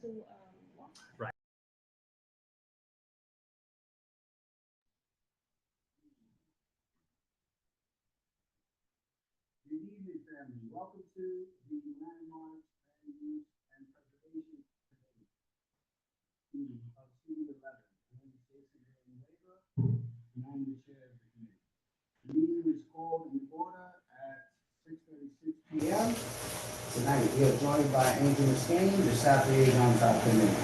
Right. Good evening, family. Welcome to the Landmarks Land Use and Preservation Committee meeting of CB11. My name is Jason Labor, and I'm the chair of the committee. The meeting is called in order at 6:36 p.m. Tonight, we are joined by Andrew Muscane, the staff liaison to our committee.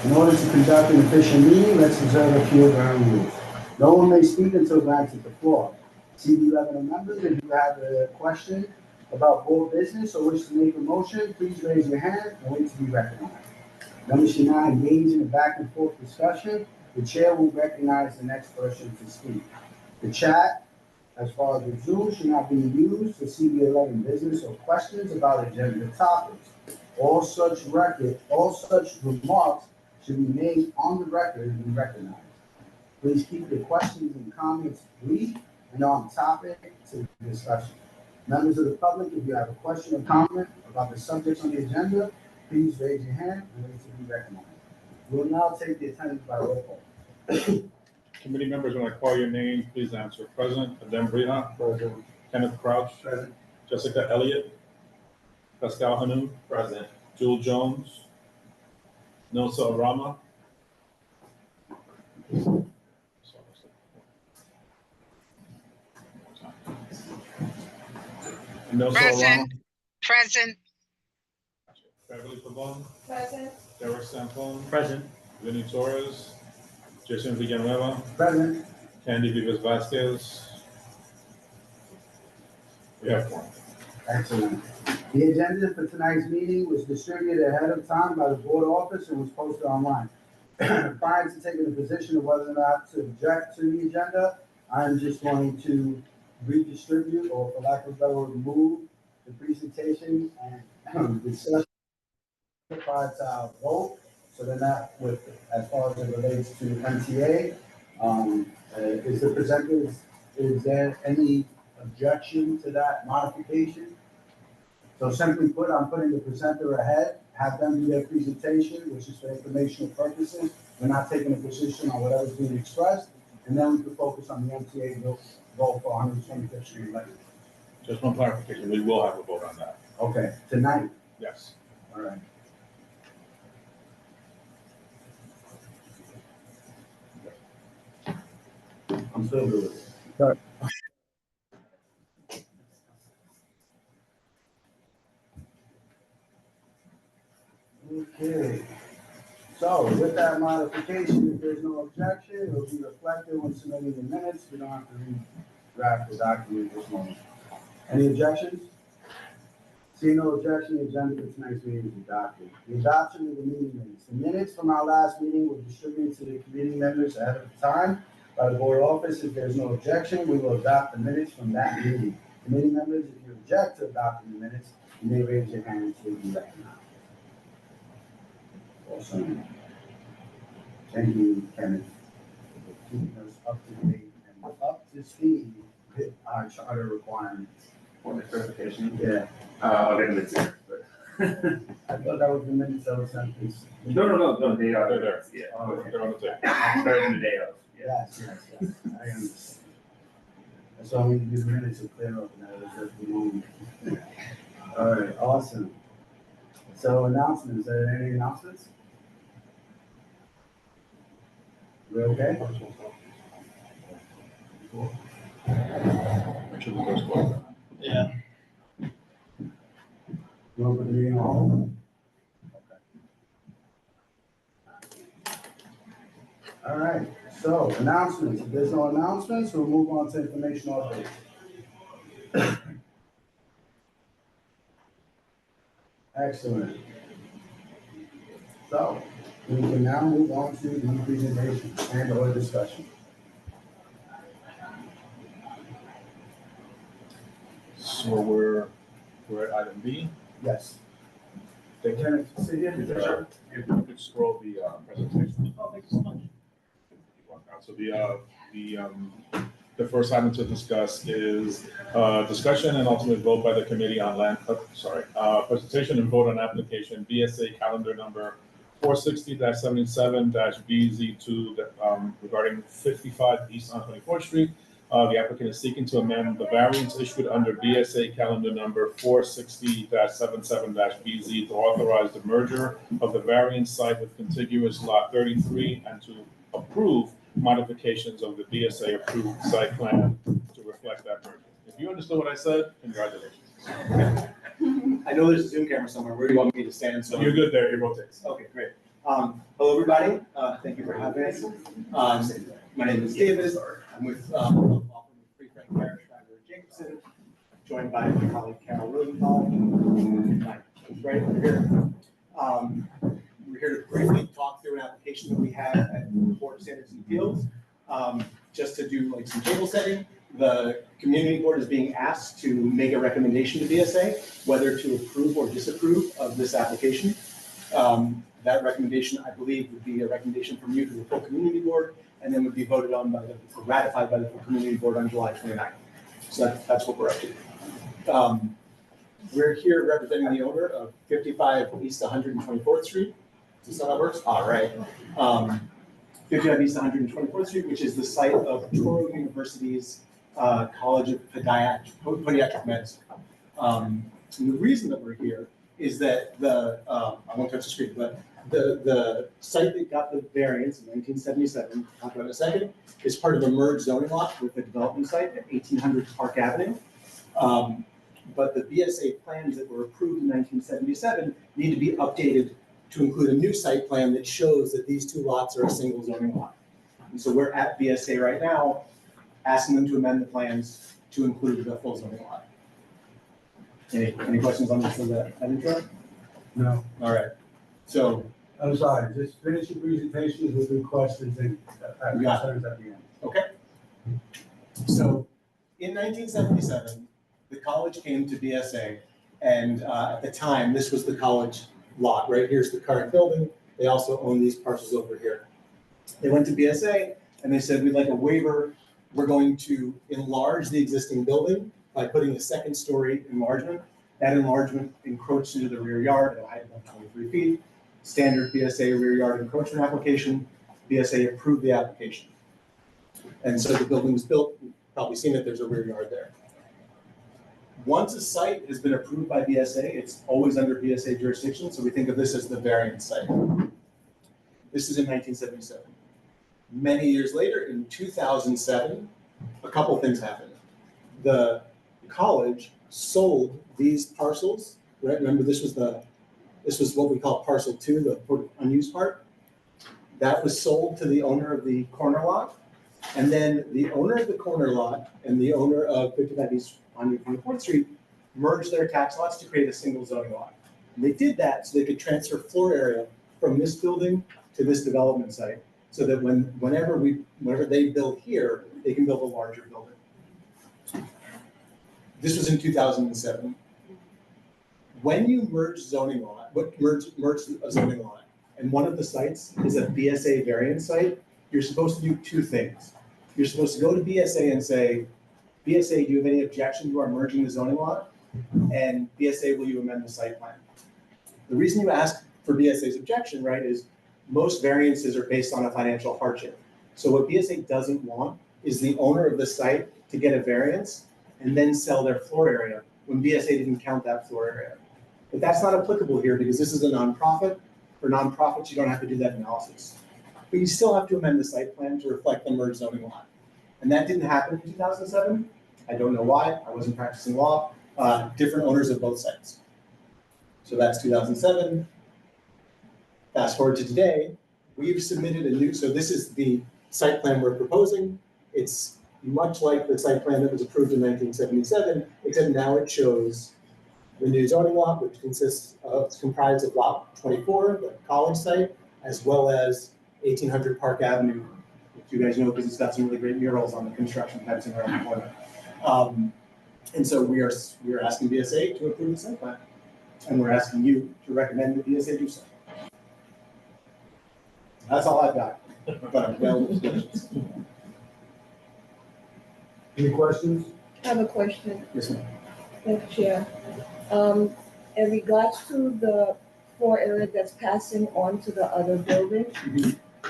In order to conduct an efficient meeting, let's observe a few of our rules. No one may speak until granted at the floor. CB11 members, if you have a question about board business or wish to make a motion, please raise your hand and wait to be recognized. Members should not engage in a back and forth discussion. The chair will recognize the next person to speak. The chat, as far as the Zoom, should not be used for CB11 business or questions about agenda topics. All such remarks should be made on the record and be recognized. Please keep your questions and comments brief and on topic to the discussion. Members of the public, if you have a question or comment about the subjects on the agenda, please raise your hand and wait to be recognized. We will now take the attendance by roll call. Committee members, when I call your name, please answer. Present. Adem Brina. Present. Kenneth Crouch. Present. Jessica Elliott. Pascal Hanu. Present. Jewel Jones. Nosa Arama. Nosa Present. Arama. Present. Beverly Pavone. Present. Derek Sampone. Present. Vinny Torres. Jason Villanueva. Present. Candy Vivas Vasquez. We have one. Excellent. The agenda for tonight's meeting was distributed ahead of time by the board office and was posted online. Prior to taking the position of whether or not to object to the agenda, I'm just going to redistribute, or for lack of a better word, remove the presentation and discussion prior to our vote. So they're not with, as far as it relates to MTA. Is the presenter, is there any objection to that modification? So simply put, I'm putting the presenter ahead, have them do their presentation, which is for informational purposes. We're not taking a position on whatever's being expressed, and then we can focus on the MTA vote for 125th Street Lake. Just one clarification, we will have a vote on that. Okay, tonight, Yes. all right. I'm still good with it. Sure. Okay, so with that modification, if there's no objection, it will be reflected when submitting the minutes. We don't have to redraft the document this moment. Any objections? See no objection, the agenda for tonight's meeting is adopted. The adoption of the meeting minutes. The minutes from our last meeting were distributed to the committee members ahead of time by the board office. If there's no objection, we will adopt the minutes from that meeting. Committee members, if you object to adopting the minutes, you may raise your hand to be recognized. Awesome. Thank you, Kenneth, for keeping us up to date and up to speed with our charter requirements. For the clarification, Yeah, I'll get it later, but. I thought that was the minutes that was sent, please. No, they are They're there. Yeah. Oh, They're on the table. Starting the day of, yeah. Yes, I understand. That's why we need to do the minutes to clear up now, that's the moment. All right, awesome. So announcements, are there any announcements? We okay? Make sure the door's closed. Yeah. You want to put the meeting on hold? Okay. All right, so announcements. If there's no announcements, we'll move on to informational updates. Excellent. So we can now move on to the presentation and or discussion. So we're at item B. Yes. They can, Sit here. if you could scroll the presentation. Oh, thank you so much. So the first item to discuss is discussion and ultimate vote by the committee on presentation and vote on application BSA calendar number 460-77-BZ2 regarding 55 East on 24th Street. The applicant is seeking to amend the variance issued under BSA calendar number 460-77-BZ to authorize the merger of the variance site with contiguous lot 33 and to approve modifications of the BSA approved site plan to reflect that merger. If you understood what I said, congratulations. I know there's a Zoom camera somewhere. Where do you want me to stand? So You're good there, it rotates. Okay, great. Hello, everybody. Thank you for having us. My name is David. I'm with Free Frank Parish, Driver Jacobson, joined by my colleague Carol Rosenthal. Right over here. We're here to briefly talk through an application that we have at the Board of Standards and Appeals. Just to do like some table setting, the community board is being asked to make a recommendation to BSA whether to approve or disapprove of this application. That recommendation, I believe, would be a recommendation from you to the full community board, and then would be voted on by or ratified by the full community board on July 29th. So that's what we're up to. We're here representing the owner of 55 East 124th Street. Is this how that works? All right. 55 East 124th Street, which is the site of Touro University's College of Podiatric Medicine. And the reason that we're here is that I won't touch the screen, but the site that got the variance in 1977, I'll talk about in a second, is part of a merged zoning lot with the development site at 1800 Park Avenue. But the BSA plans that were approved in 1977 need to be updated to include a new site plan that shows that these two lots are a single zoning lot. And so we're at BSA right now, asking them to amend the plans to include the full zoning lot. Any questions on this? That intro? No, All right. So, I'm sorry, just finish your presentations with your questions and concerns at the end. okay. So, in 1977, the college came to BSA, and at the time, this was the college lot. Right here's the current building. They also own these parcels over here. They went to BSA and they said, we'd like a waiver. We're going to enlarge the existing building by putting a second story enlargement. That enlargement encroached into the rear yard at a height of 23 feet. Standard BSA rear yard encroachment application. BSA approved the application. And so the building was built. You've probably seen it, there's a rear yard there. Once a site has been approved by BSA, it's always under BSA jurisdiction, so we think of this as the variance site. This is in 1977. Many years later, in 2007, a couple things happened. The college sold these parcels, right? Remember, this was what we call parcel 2, the unused part. That was sold to the owner of the corner lot, and then the owner of the corner lot and the owner of 55 East 124th Street merged their tax lots to create a single zoning lot. And they did that so they could transfer floor area from this building to this development site, so that whenever they build here, they can build a larger building. This was in 2007. When you merge a zoning lot, and one of the sites is a BSA variance site, you're supposed to do two things. You're supposed to go to BSA and say, BSA, do you have any objection to our merging the zoning lot? And BSA, will you amend the site plan? The reason you ask for BSA's objection, right, is most variances are based on a financial hardship. So what BSA doesn't want is the owner of the site to get a variance and then sell their floor area when BSA didn't count that floor area. But that's not applicable here because this is a nonprofit. For nonprofits, you don't have to do that analysis. But you still have to amend the site plan to reflect the merged zoning lot. And that didn't happen in 2007. I don't know why. I wasn't practicing law. Different owners of both sites. So that's 2007. Fast forward to today, we've submitted a new, so this is the site plan we're proposing. It's much like the site plan that was approved in 1977, except now it shows the new zoning lot, which comprised of lot 24, the college site, as well as 1800 Park Avenue, which you guys know because it's got some really great murals on the construction fencing around the corner. And so we are asking BSA to approve the site plan, and we're asking you to recommend that BSA do so. That's all I've got. But I'm available to questions. Any questions? I have a question, Yes, ma'am. Chair. In regards to the floor area that's passing on to the other building,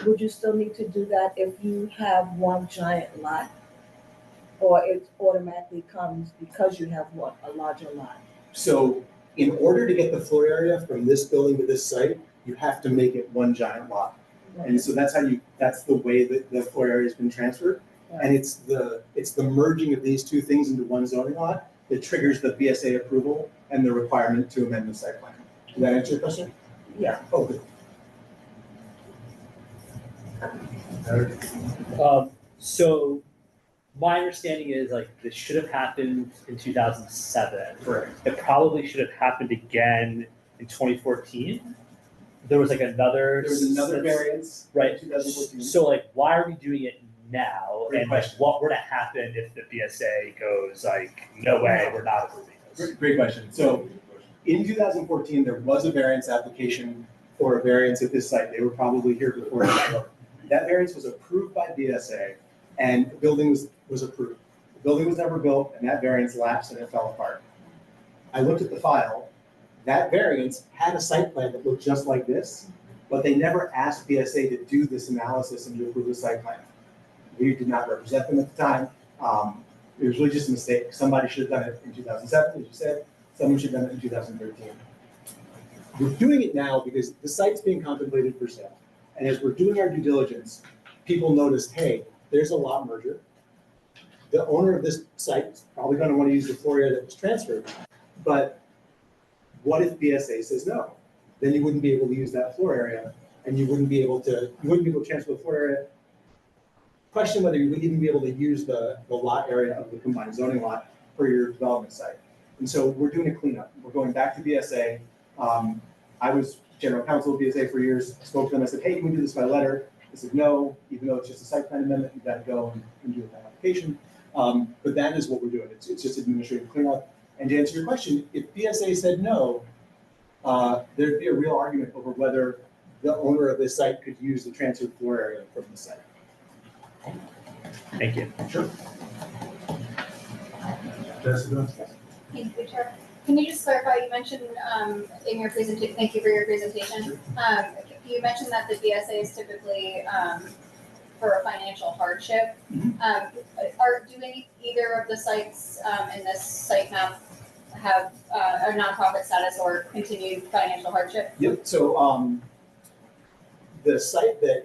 would you still need to do that if you have one giant lot? Or it automatically comes because you have a larger lot? So in order to get the floor area from this building to this site, you have to make it one giant lot. And so that's the way that the floor area has been transferred. And it's the merging of these two things into one zoning lot that triggers the BSA approval and the requirement to amend the site plan. Did that answer your question? Yeah. Oh, good. So my understanding is like this should have happened in 2007. Correct. It probably should have happened again in 2014. There was like another. There was another variance. Right. In 2014. So like, why are we doing it now? Great And like, question. what were to happen if the BSA goes like, no way, we're not approving this? Great question. So in 2014, there was a variance application for a variance at this site. They were probably here before that. That variance was approved by BSA and the building was approved. The building was never built and that variance lapsed and it fell apart. I looked at the file. That variance had a site plan that looked just like this, but they never asked BSA to do this analysis and to approve the site plan. We did not represent them at the time. It was really just a mistake. Somebody should have done it in 2007, as you said. Someone should have done it in 2013. We're doing it now because the site's being contemplated for sale. And as we're doing our due diligence, people noticed, hey, there's a lot merger. The owner of this site is probably going to want to use the floor area that was transferred. But what if BSA says no? Then you wouldn't be able to use that floor area and you wouldn't be able to transfer the floor area. Question whether you would even be able to use the lot area of the combined zoning lot for your development site. And so we're doing a cleanup. We're going back to BSA. I was general counsel of BSA for years. I spoke to them. I said, hey, can we do this by letter? They said, no, even though it's just a site plan amendment, you've got to go and do an application. But that is what we're doing. It's just administrative cleanup. And to answer your question, if BSA said no, there'd be a real argument over whether the owner of this site could use the transferred floor area from the site. Thank you. Sure. Jessica? Thank you, Chair. Can you just clarify, you mentioned in your presentation, thank you for your presentation. You mentioned that the BSA is typically for a financial hardship. Do either of the sites in this site map have a nonprofit status or continued financial hardship? Yep. So the site that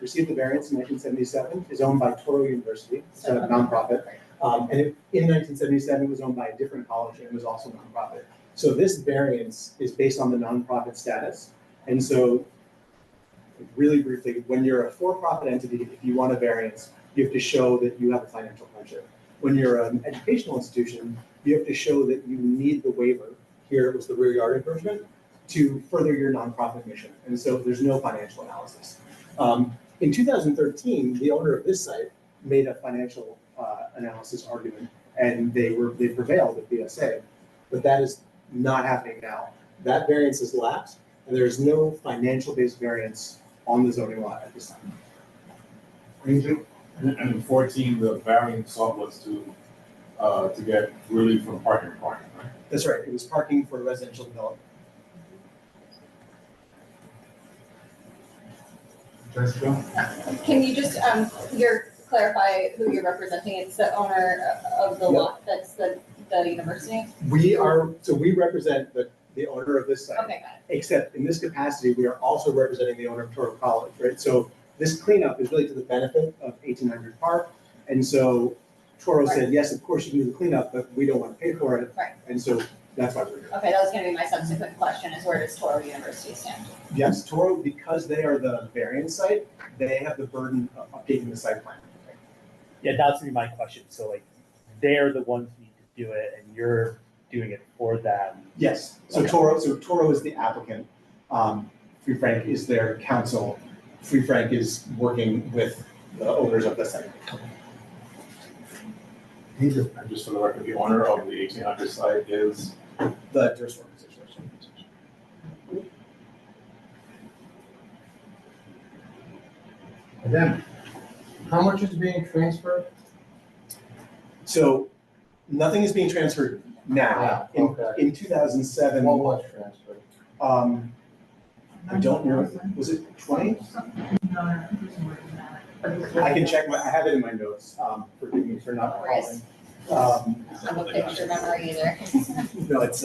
received the variance in 1977 is owned by Touro University, it's a nonprofit. And in 1977, it was owned by a different college and was also nonprofit. So this variance is based on the nonprofit status. And so really briefly, when you're a for-profit entity, if you want a variance, you have to show that you have a financial hardship. When you're an educational institution, you have to show that you need the waiver. Here it was the rear yard encroachment to further your nonprofit mission. And so there's no financial analysis. In 2013, the owner of this site made a financial analysis argument and they prevailed at BSA, but that is not happening now. That variance has lapsed and there is no financial based variance on the zoning lot at this time. And in 14, the variance sought was to get relief from parking requirement, right? That's right, it was parking for residential development. Jessica? Can you just clarify who you're representing? It's the owner of the lot, that's the university? We represent the owner of this site. Okay, got it. Except in this capacity, we are also representing the owner of Touro College, right? So this cleanup is really to the benefit of 1800 Park. And so Touro said, yes, of course you can do the cleanup, but we don't want to pay for it. Right. And so that's why we're here. Okay, that was gonna be my subsequent question, is where does Touro University stand? Yes, Touro, because they are the variance site, they have the burden of updating the site plan. Yeah, that's gonna be my question. So like, they're the ones who need to do it and you're doing it for them. Yes, so Touro is the applicant. Free Frank is their counsel. Free Frank is working with the owners of the site. And just for the record, the owner of the 1800 site is The Durst organization. And then, how much is being transferred? So nothing is being transferred now. Yeah, okay. In 2007, What was transferred? I don't know, was it 20? I can check I have it in my notes, forgive me for not recalling. I'm a picture memory either. No, it's,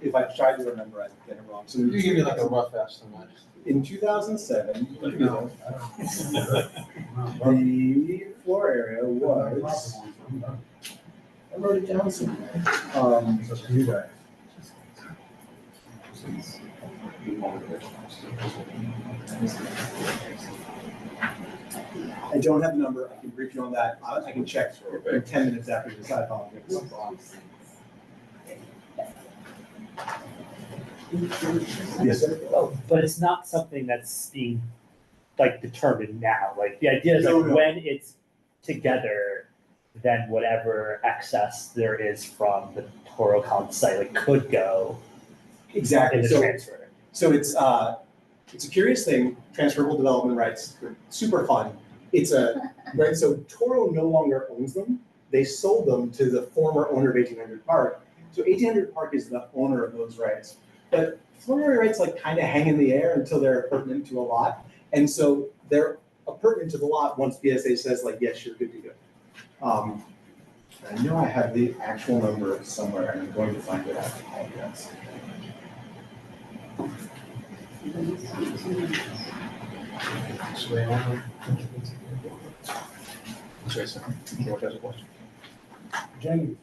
if I try to remember, I get it wrong. So You give me like a rough estimate. in 2007, No. the floor area was, I wrote it down somewhere. It's up to you guys. I don't have the number, I can brief you on that, I can check in 10 minutes after this, I apologize. Yes, sir. Oh, but it's not something that's being like determined now. Like the idea is like No. when it's together, then whatever excess there is from the Toro Con site like could go Exactly, in the so, transfer. so it's a curious thing, transferable development rights, they're super fun. It's right, so Toro no longer owns them, they sold them to the former owner of 1800 Park. So 1800 Park is the owner of those rights. But floor area rights like kind of hang in the air until they're pertinent to a lot. And so they're pertinent to the lot once BSA says like, yes, you're good to go. I know I have the actual number somewhere and I'm going to find it out. I apologize. George has a question. James.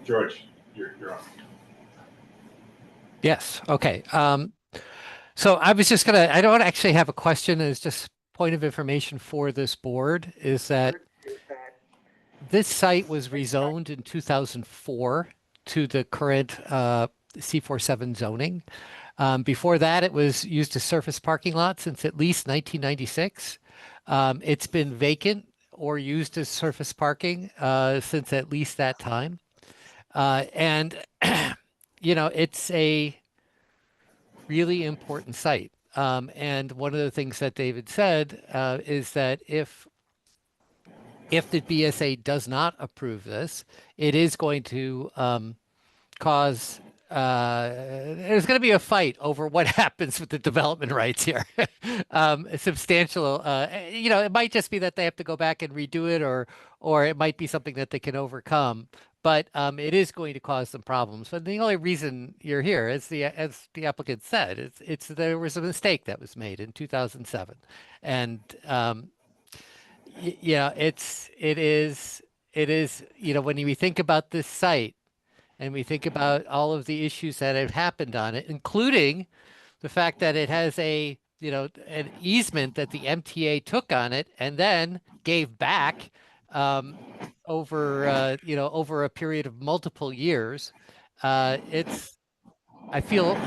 George, you're on. Yes, okay. So I was just gonna, I don't actually have a question, it's just point of information for this board is that this site was rezoned in 2004 to the current C47 zoning. Before that, it was used as surface parking lot since at least 1996. It's been vacant or used as surface parking since at least that time. And, you know, it's a really important site. And one of the things that David said is that if the BSA does not approve this, it is going to cause there's going to be a fight over what happens with the development rights here. A substantial, you know, it might just be that they have to go back and redo it, or it might be something that they can overcome. But it is going to cause some problems. But the only reason you're here, as the applicant said, it's there was a mistake that was made in 2007, and yeah, it is, you know, when we think about this site and we think about all of the issues that have happened on it, including the fact that it has a, you know, an easement that the MTA took on it and then gave back over, you know, over a period of multiple years. It's, I feel,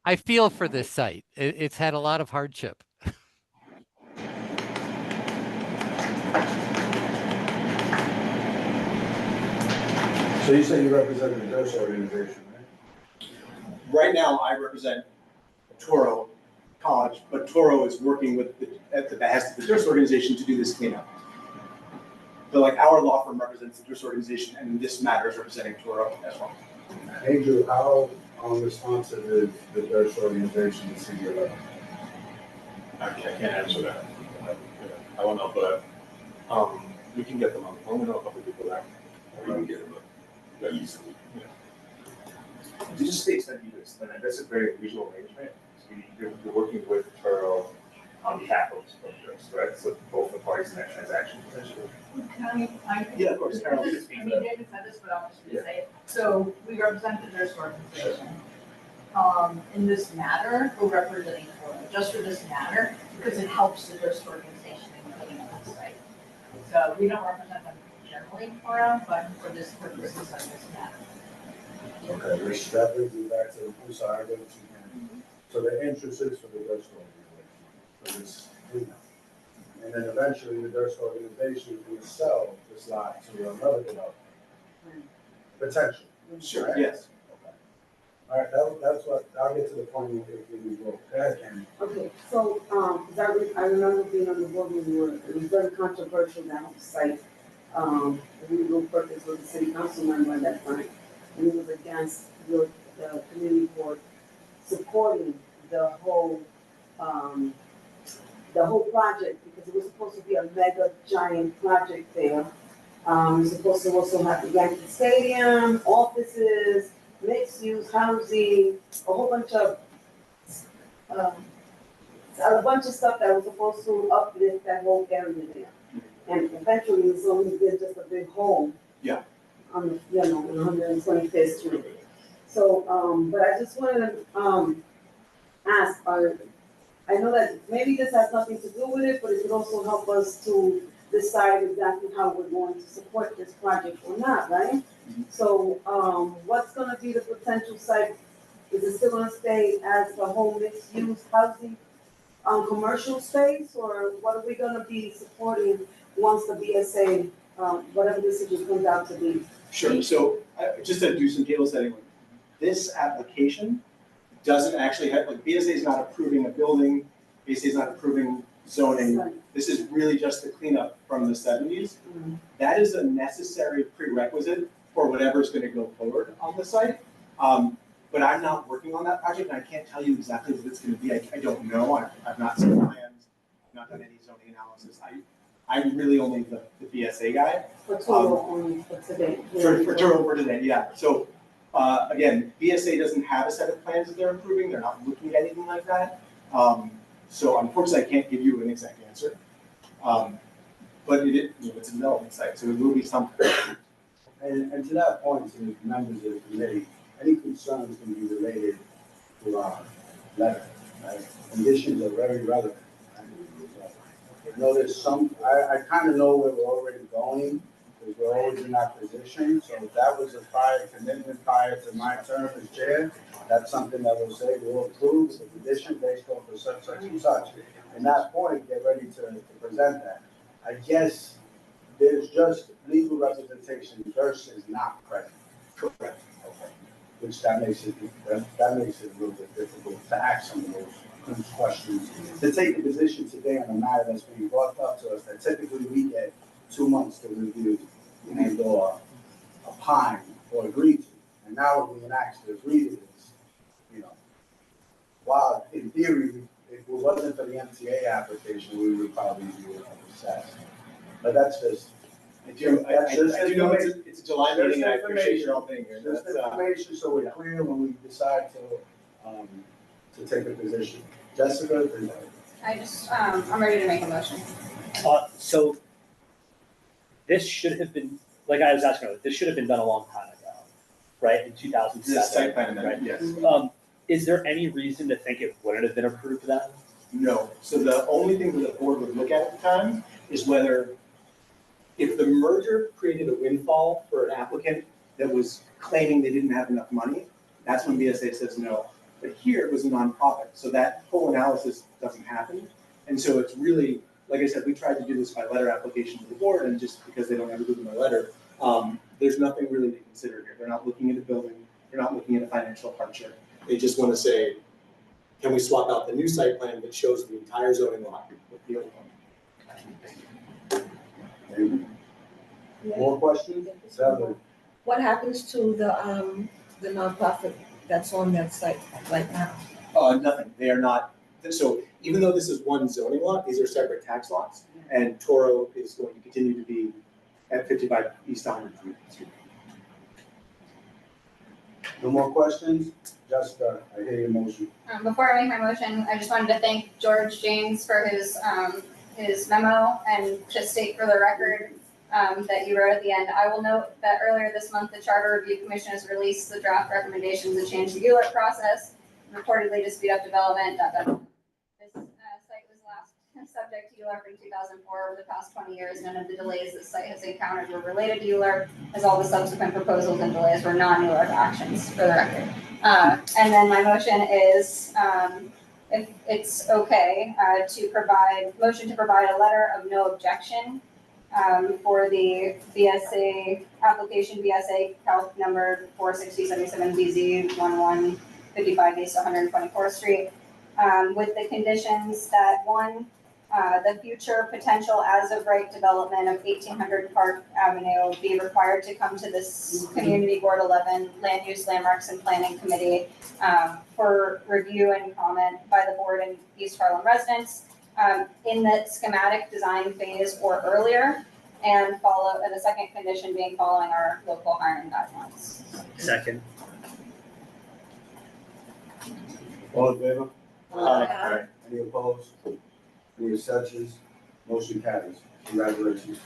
I feel for this site. It's had a lot of hardship. So you say you represent the nurse organization, right? Right now, I represent Toro College, but Toro is working with at the behest of the DRS organization to do this cleanup. So like our law firm represents the DRS organization, and in this matter is representing Toro as well. Andrew, how responsive is the DRS organization to CB11? I can't answer that. I don't know, but we can get them on the phone. We know a couple of people that we can get them that easily. Yeah. Just to the extent you explain that, that's a very unusual arrangement. So you're working with Turo on behalf of DRS, right? So both the parties in that transaction potentially. Yeah, of course, Carol. I mean, David said this, but I'll just say it. So we represent the nurse organization. In this matter, we're representing Toro, just for this matter, because it helps the nurse organization in cleaning up the site. So we don't represent them generally around, but for this purposes of this matter. Okay, which that brings me back to, I'm sorry, I go to so the interest is for the DRS organization, for this cleanup. And then eventually the DRS organization will sell this lot to another developer. Potentially. Sure, right? yes. Okay. All right, that's what, I'll get to the point when we go. Go ahead, Ken. Okay, so, I remember being on the board when it was very controversial down on the site. The legal purpose was the city council member at that time. and it was against the community board supporting the whole project, because it was supposed to be a mega giant project there. It's supposed to also have the Yankee Stadium, offices, mixed use housing, um, a bunch of stuff that was supposed to uplift that whole area there. And eventually it's only been just a big hole. Yeah. On the, on 125th Street. So, but I just wanted to, ask, I know that maybe this has nothing to do with it, but it could also help us to decide exactly how we're going to support this project or not, right? So, what's gonna be the potential site? Is it still gonna stay as the whole mixed use housing, commercial space, or what are we gonna be supporting once the BSA, whatever decision comes out to be? Sure, so just to do some table setting, this application doesn't actually have, like, BSA is not approving a building, BSA is not approving zoning. This is really just the cleanup from the 70s. That is a necessary prerequisite for whatever's gonna go forward on the site. But I'm not working on that project, and I can't tell you exactly what it's gonna be. I don't know, I've not seen plans, I've not done any zoning analysis. I'm really only the BSA guy. For total only for today. For total for today, yeah. So, again, BSA doesn't have a set of plans that they're approving, they're not looking at anything like that. So unfortunately, I can't give you an exact answer. But it's a development site, so it will be something. And to that point, to the members of the committee, any concerns can be related to our letter, right? Conditions are very relevant. Right? You know, there's I kind of know where we're already going, because we're always in that position. So if that was a prior commitment prior to my term as chair, that's something that we'll say we'll approve the condition based off of such and such. And that point, get ready to present that. I guess there's just legal representation versus not present. Correct. Okay. Which that makes it a little bit difficult to ask some of those questions. To take a position today on a matter that's being brought up to us that typically we get 2 months to review and or opine or agree to. And now we're being asked to agree to this, while in theory, if it wasn't for the MTA application, we would probably do it assessed. But that's just. I do know it's a July meeting, and I appreciate your all being here. Just information, so we're clear when we decide to take a position. Jessica, please. I'm ready to make a motion. So this should have been, like I was asking earlier, this should have been done a long time ago, right? In 2007. This site plan amendment, yes. Is there any reason to think it wouldn't have been approved then? No. So the only thing that the board would look at the time is whether, if the merger created a windfall for an applicant that was claiming they didn't have enough money, that's when BSA says no. But here it was a nonprofit, so that whole analysis doesn't happen. And so it's really, like I said, we tried to do this by letter application to the board, and just because they don't ever do them by letter, there's nothing really to consider here. They're not looking at a building, they're not looking at a financial hardship. They just want to say, can we swap out the new site plan that shows the entire zoning lot with the old one? More questions? What happens to the nonprofit that's on that site right now? Nothing. They are not. So even though this is one zoning lot, these are separate tax lots, and Toro is going to continue to be at 55 East 100th Street. No more questions? Jessica, I hear your motion. Before I make my motion, I just wanted to thank George James for his memo, and just state for the record that you wrote at the end. I will note that earlier this month, the Charter Review Commission has released the draft recommendations to change the ULURP process, reportedly to speed up development. This site was last subject to ULURP in 2004. Over the past 20 years, none of the delays this site has encountered were related to ULURP, as all the subsequent proposals and delays were non-ULURP actions, for the record. And then my motion is, if it's okay, motion to provide a letter of no objection for the BSA application, BSA calc number 46077DZ 1155 East 124th Street, with the conditions that one, The future potential as of right development of 1800 Park Avenue be required to come to this Community Board 11 Land Use Landmarks and Planning Committee for review and comment by the board and East Harlem residents in the schematic design phase or earlier, and the second condition being following our local hiring guidelines. Second. All in favor? Aye. Any opposed? Any abstentions? Motion carries. Congratulations.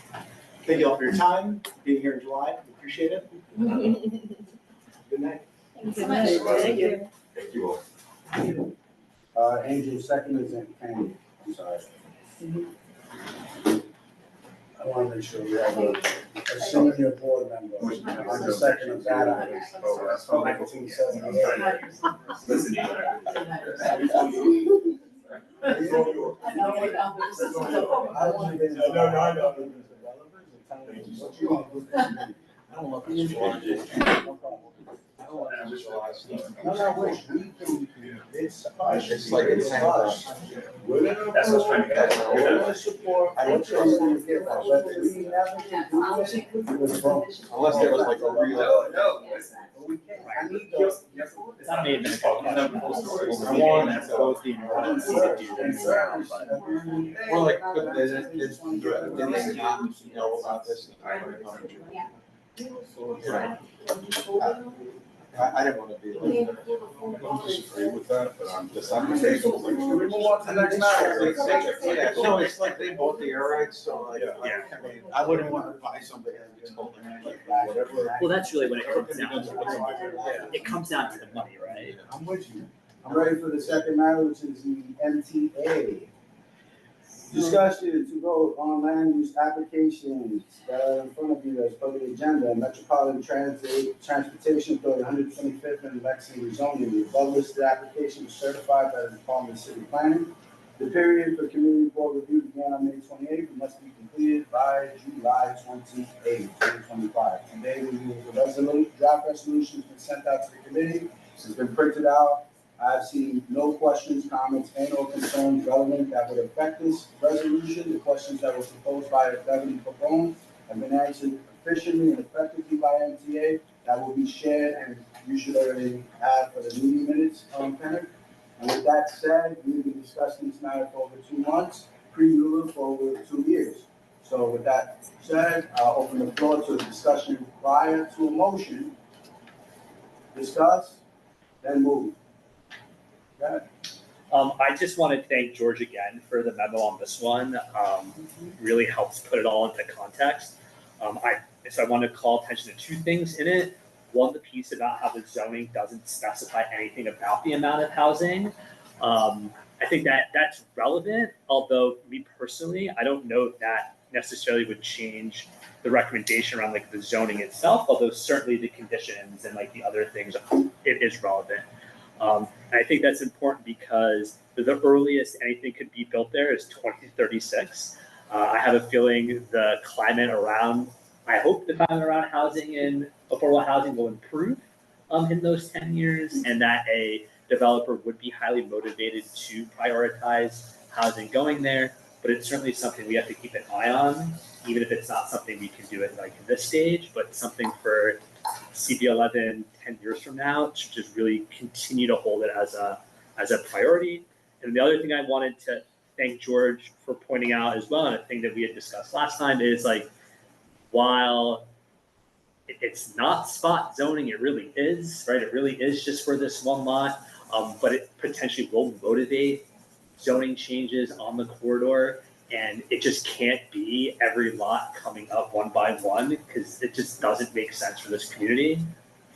Thank you all for your time, being here in July, we appreciate it. Good night. Thanks so much. Thank you. Thank you all. Angel, second is Candy. I'm sorry. I want to make sure we have a senior board member on the second of that item. Oh, that's fine. 1978. Listen, I want to get into. No, I know. What you want? I don't want this. No problem. I don't want this. No, wait, it's like it's hush. That's what's trying to get at. We're gonna support. I don't trust you to get that, but we never can do it. It was wrong. Unless there was like a real. No. But we can't, I need those. It's not made in the call. I want both the emergency to do this. Or like, but did they not know about this? I didn't want to be like. I don't disagree with that, but I'm just, I'm Okay, so we move on to the next matter. Yeah, no, it's like they bought the air rights, so like, Yeah. I mean, I wouldn't want to buy something and just hold it like whatever. Well, that's really when it comes down to it. It comes down to the money, right? I'm with you. I'm ready for the second matter, which is the MTA. Discussion to vote on land use applications that are in front of you as per the agenda. Metropolitan Transportation Authority, 125th and Lexington zoning. The above listed application was certified by the Department of City Planning. The period for community board review began on May 28th and must be completed by July 28th, 2025. Today, we use the draft resolution has been sent out to the committee. It's been printed out. I've seen no questions, comments, and or concerns relevant that would affect this resolution. The questions that were proposed by the governing proponent have been answered efficiently and effectively by MTA. That will be shared, and you should already have for the meeting minutes, Kenneth. And with that said, we've been discussing this matter for over 2 months, pre-ruled for over 2 years. So with that said, I'll open the floor to a discussion prior to a motion. Discuss, then move. I just want to thank George again for the memo on this one. Really helps put it all into context. So I want to call attention to 2 things in it. One, the piece about how the zoning doesn't specify anything about the amount of housing. I think that that's relevant, although me personally, I don't know if that necessarily would change the recommendation around like the zoning itself, although certainly the conditions and like the other things, it is relevant. And I think that's important because the earliest anything could be built there is 2036. I have a feeling the climate around, I hope the climate around housing and affordable housing will improve in those 10 years, and that a developer would be highly motivated to prioritize housing going there. But it's certainly something we have to keep an eye on, even if it's not something we can do at like this stage, but something for CB11 10 years from now to just really continue to hold it as a priority. And the other thing I wanted to thank George for pointing out as well, and a thing that we had discussed last time, is like, while it's not spot zoning, it really is, right? It really is just for this one lot, but it potentially will motivate zoning changes on the corridor. And it just can't be every lot coming up one by one, because it just doesn't make sense for this community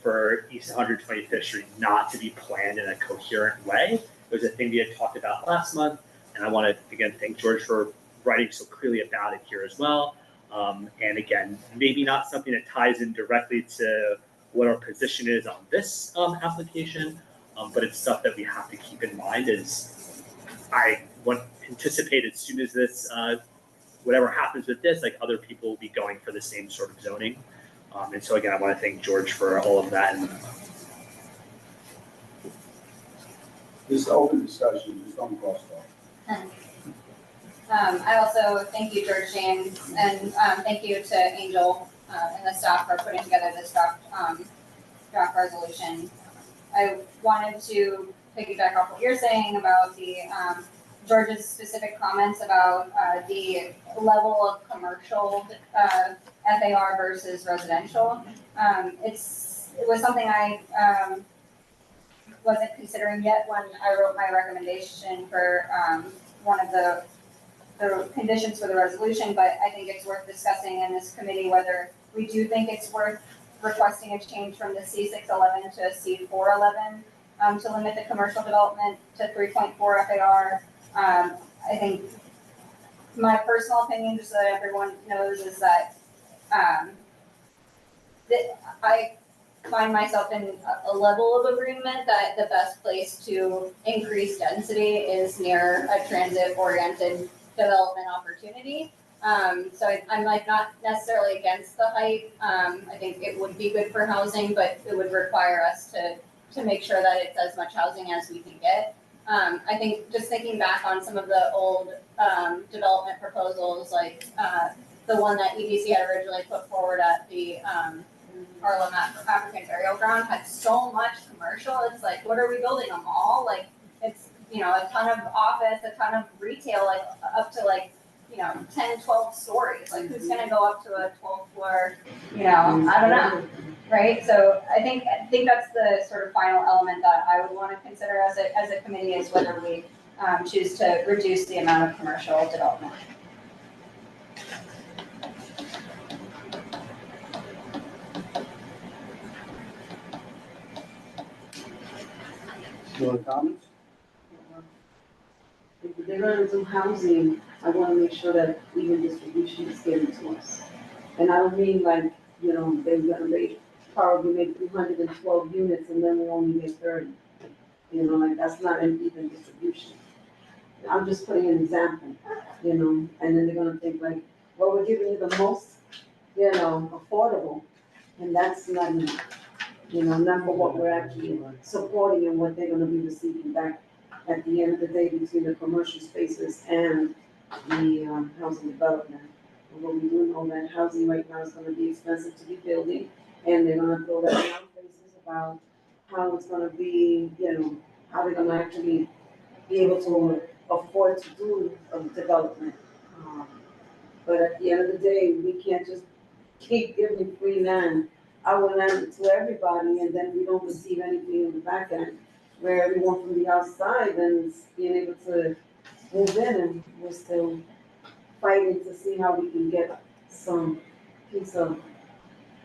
for East 125th Street not to be planned in a coherent way. It was a thing we had talked about last month, and I want to again thank George for writing so clearly about it here as well. And again, maybe not something that ties in directly to what our position is on this application, but it's stuff that we have to keep in mind as I anticipate as soon as this, whatever happens with this, like other people will be going for the same sort of zoning. And so again, I want to thank George for all of that. And This is open discussion, just don't cross talk. I also thank you, George James, and thank you to Angel and the staff for putting together this draft resolution. I wanted to piggyback off what you're saying about the George's specific comments about the level of commercial FAR versus residential. It was something I wasn't considering yet when I wrote my recommendation for one of the conditions for the resolution, but I think it's worth discussing in this committee whether we do think it's worth requesting a change from the C611 to a C411 to limit the commercial development to 3.4 FAR. I think my personal opinion, just so that everyone knows, is that I find myself in a level of agreement that the best place to increase density is near a transit-oriented development opportunity. So I'm like not necessarily against the height. I think it would be good for housing, but it would require us to make sure that it's as much housing as we can get. I think just thinking back on some of the old development proposals, like the one that EDC had originally put forward at the Harlem African Burial Ground had so much commercial. It's like, what are we building, a mall? Like, it's, you know, a ton of office, a ton of retail, like up to like, you know, 10, 12 stories. Like, who's gonna go up to a 12th floor, you know, I don't know, right? So I think that's the sort of final element that I would want to consider as a committee, is whether we choose to reduce the amount of commercial development. No other comments? If they're gonna do housing, I wanna make sure that even distribution is given to us. And I don't mean like, you know, they're gonna probably make 312 units and then we only get 30. You know, like that's not an even distribution. I'm just putting an example, you know, and then they're gonna think like, well, we're giving you the most, you know, affordable, and that's not enough. You know, not for what we're actually supporting and what they're gonna be receiving back at the end of the day between the commercial spaces and the housing development. And what we do know that housing right now is gonna be expensive to be building, and they're gonna throw that in our faces about how it's gonna be, you know, how they're gonna actually be able to afford to do development. But at the end of the day, we can't just keep giving free land, our land to everybody, and then we don't receive anything in the back end, where everyone from the outside then is being able to move in, and we're still fighting to see how we can get some piece of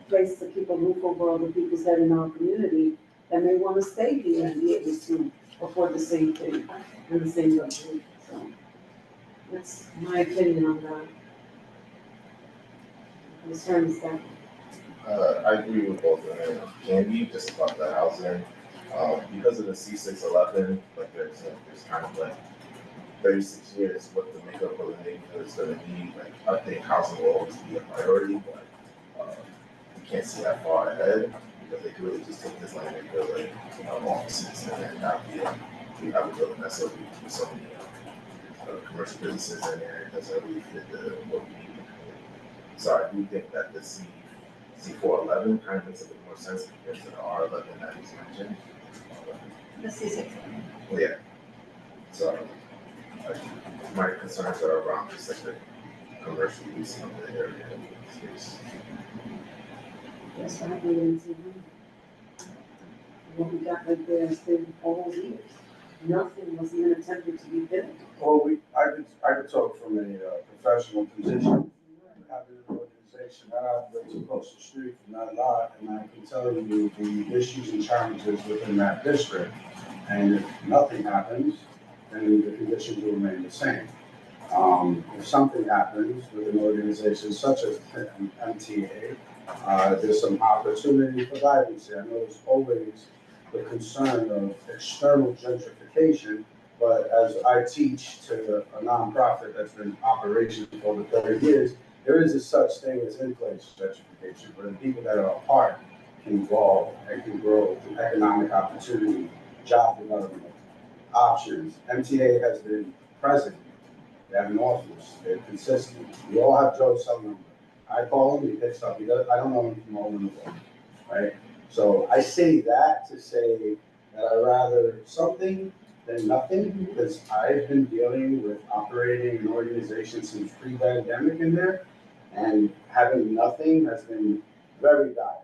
place to keep a roof over all the people's head in our community that may want to stay here and be able to afford the same thing and the same luxury. So that's my opinion on that. Concern is that. I agree with both of them. Candy, just about the housing. Because of the C611, like there's kind of like 36 years what the makeup of the neighborhood is going to be. Like I think housing will always be a priority, but you can't see that far ahead because they could really just take this land and build like offices and then not be we have a building that's so many commercial businesses in there. It doesn't really fit what we need. So I do think that the C411 kind of makes a bit more sense compared to the R11 that he's mentioned. The C6. Yeah. So my concerns are around just like the commercial use of the area space. That's what happened in what we got right there has been all those years. Nothing was even attempted to be built. Well, I could talk from a professional position. Having an organization that operates across the street from that lot, and I can tell you the issues and challenges within that district. And if nothing happens, then the conditions will remain the same. If something happens with an organization such as MTA, there's some opportunity for vibrancy. I know there's always the concern of external gentrification, but as I teach to a nonprofit that's been in operation for over 30 years, there is a such thing as in-place gentrification, where the people that are apart can evolve and can grow through economic opportunity, job development, options. MTA has been present They have an office, they're consistent. We all have Joe's cell number. I call him, he picks up, I don't know him from all in the world, right? So I say that to say that I'd rather something than nothing, because I've been dealing with operating an organization since pre-pandemic in there, and having nothing has been very dire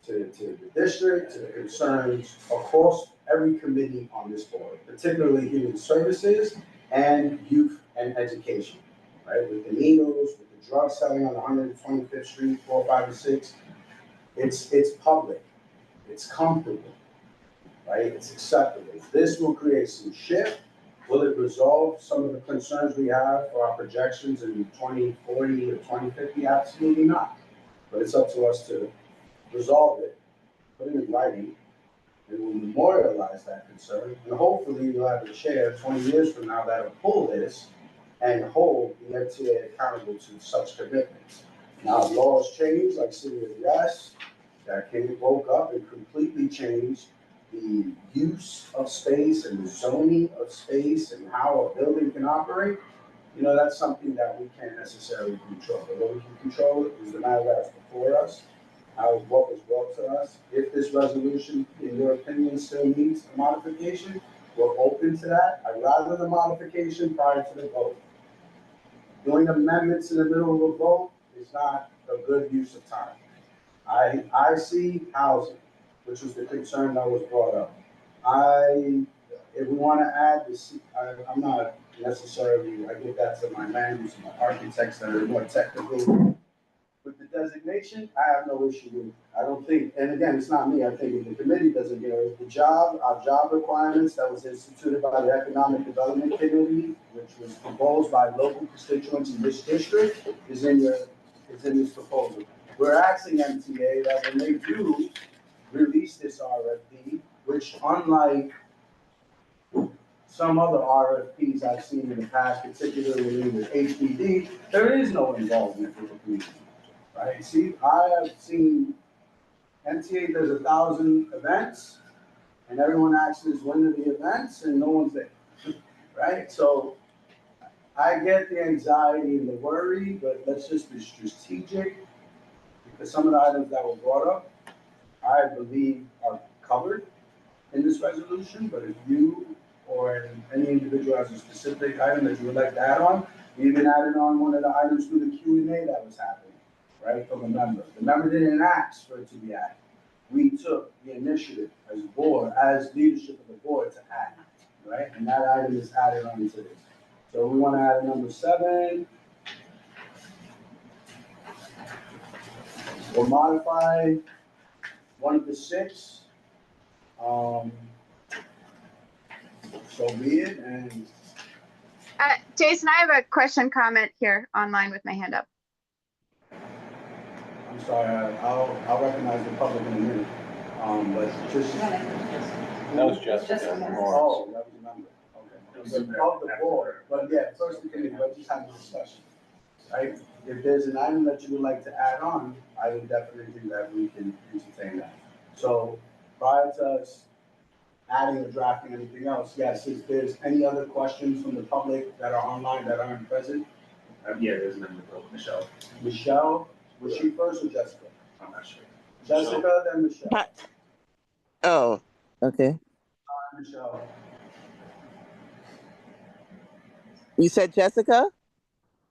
to the district, to the concerns across every committee on this board, particularly human services and youth and education, right? With the needles, with the drug selling on 125th Street, 4, 5, and 6, it's public, it's comfortable, right? It's acceptable. This will create some shift. Will it resolve some of the concerns we have for our projections in 2040 or 2050? Absolutely not. But it's up to us to resolve it, put it in writing, and we'll memorialize that concern. And hopefully you'll have a chair 20 years from now that'll pull this and hold the MTA accountable to such commitments. Now, laws change, like City of Yes, that woke up and completely changed the use of space and the zoning of space and how a building can operate. You know, that's something that we can't necessarily control. But what we can control is the matter that's before us, what was brought to us. If this resolution, in your opinion, still needs a modification, we're open to that. I'd rather the modification prior to the vote. Doing amendments in the middle of a vote is not a good use of time. I see housing, which was the concern that was brought up. If we want to add this, I'm not necessarily, I give that to my managers, my architects that are more technical. With the designation, I have no issue with it. I don't think, and again, it's not me, I think if the committee doesn't get it, our job requirements that was instituted by the Economic Development Committee, which was proposed by local constituents in this district, is in this proposal. We're asking MTA that when they do release this RFP, which unlike some other RFPs I've seen in the past, particularly with HPD, there is no involvement with the community. Right? See, I have seen MTA does 1,000 events, and everyone asks when are the events, and no one's there. Right? So I get the anxiety and the worry, but let's just be strategic, because some of the items that were brought up, I believe are covered in this resolution. But if you or any individual has a specific item that you would like to add on, you even added on one of the items through the Q&A that was happening. Right, from a member. The member didn't ask for it to be added. We took the initiative as a board, as leadership of the board to add, right? And that item is added onto this. So we want to add number 7. We'll modify one of the 6. So be it. And Jason, I have a question comment here online with my hand up. I'm sorry, I'll recognize the public in a minute. But just. That was Jessica. Oh, that was a member. Okay. Of the board, but yeah, first the committee, but just have a discussion, right? If there's an item that you would like to add on, I would definitely think that we can entertain that. So prior to us adding or drafting anything else, yes, if there's any other questions from the public that are online that aren't present. Yeah, there's a member, Michelle. Michelle, was she first or Jessica? I'm not sure. Jessica, then Michelle. Oh, okay. Michelle. You said Jessica?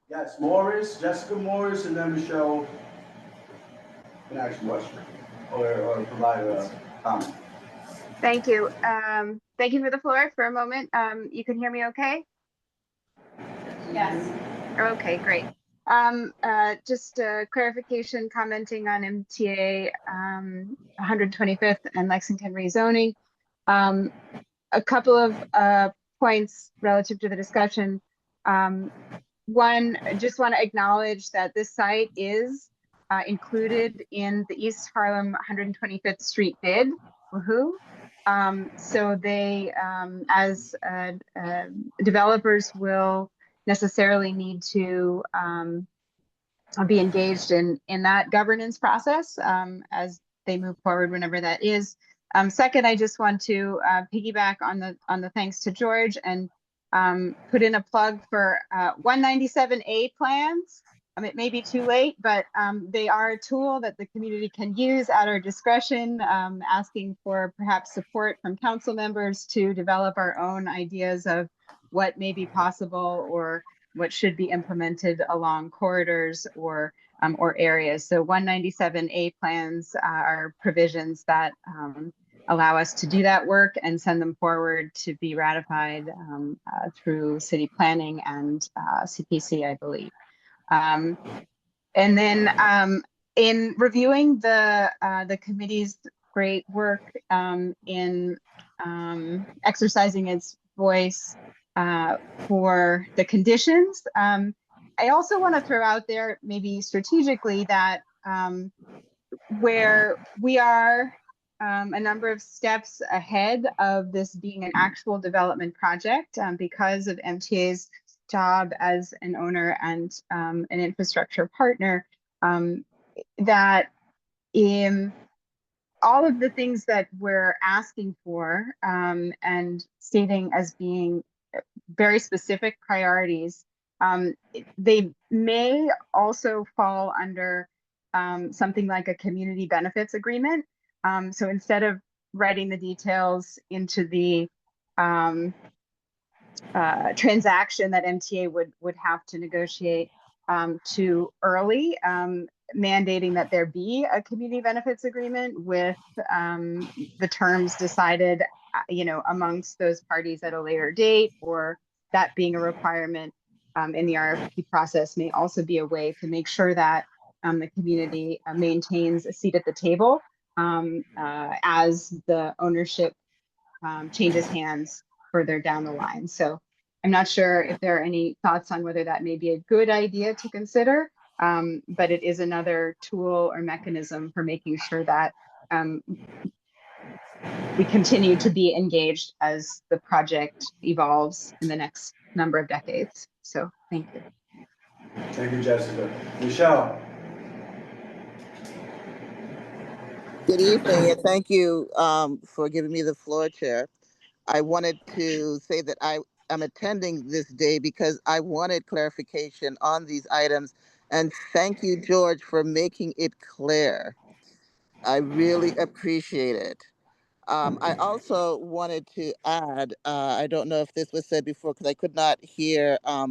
Yes, Morris, Jessica Morris, and then Michelle can ask a question or provide a comment. Thank you. Thank you for the floor for a moment. You can hear me okay? Yes. Okay, great. Just a clarification commenting on MTA 125th and Lexington rezoning. A couple of points relative to the discussion. One, I just want to acknowledge that this site is included in the East Harlem 125th Street bid. Woohoo! So they, as developers, will necessarily need to be engaged in that governance process as they move forward, whenever that is. Second, I just want to piggyback on the thanks to George and put in a plug for 197A plans. It may be too late, but they are a tool that the community can use at our discretion, asking for perhaps support from council members to develop our own ideas of what may be possible or what should be implemented along corridors or areas. So 197A plans are provisions that allow us to do that work and send them forward to be ratified through city planning and CPC, I believe. And then in reviewing the committee's great work in exercising its voice for the conditions, I also want to throw out there, maybe strategically, that where we are a number of steps ahead of this being an actual development project because of MTA's job as an owner and an infrastructure partner, that in all of the things that we're asking for and stating as being very specific priorities, they may also fall under something like a community benefits agreement. So instead of writing the details into the transaction that MTA would have to negotiate too early, mandating that there be a community benefits agreement with the terms decided, amongst those parties at a later date, or that being a requirement in the RFP process may also be a way to make sure that the community maintains a seat at the table as the ownership changes hands further down the line. So I'm not sure if there are any thoughts on whether that may be a good idea to consider, but it is another tool or mechanism for making sure that we continue to be engaged as the project evolves in the next number of decades. So thank you. Thank you, Jessica. Michelle. Good evening, and thank you for giving me the floor, Chair. I wanted to say that I am attending this day because I wanted clarification on these items, and thank you, George, for making it clear. I really appreciate it. I also wanted to add, I don't know if this was said before because I could not hear a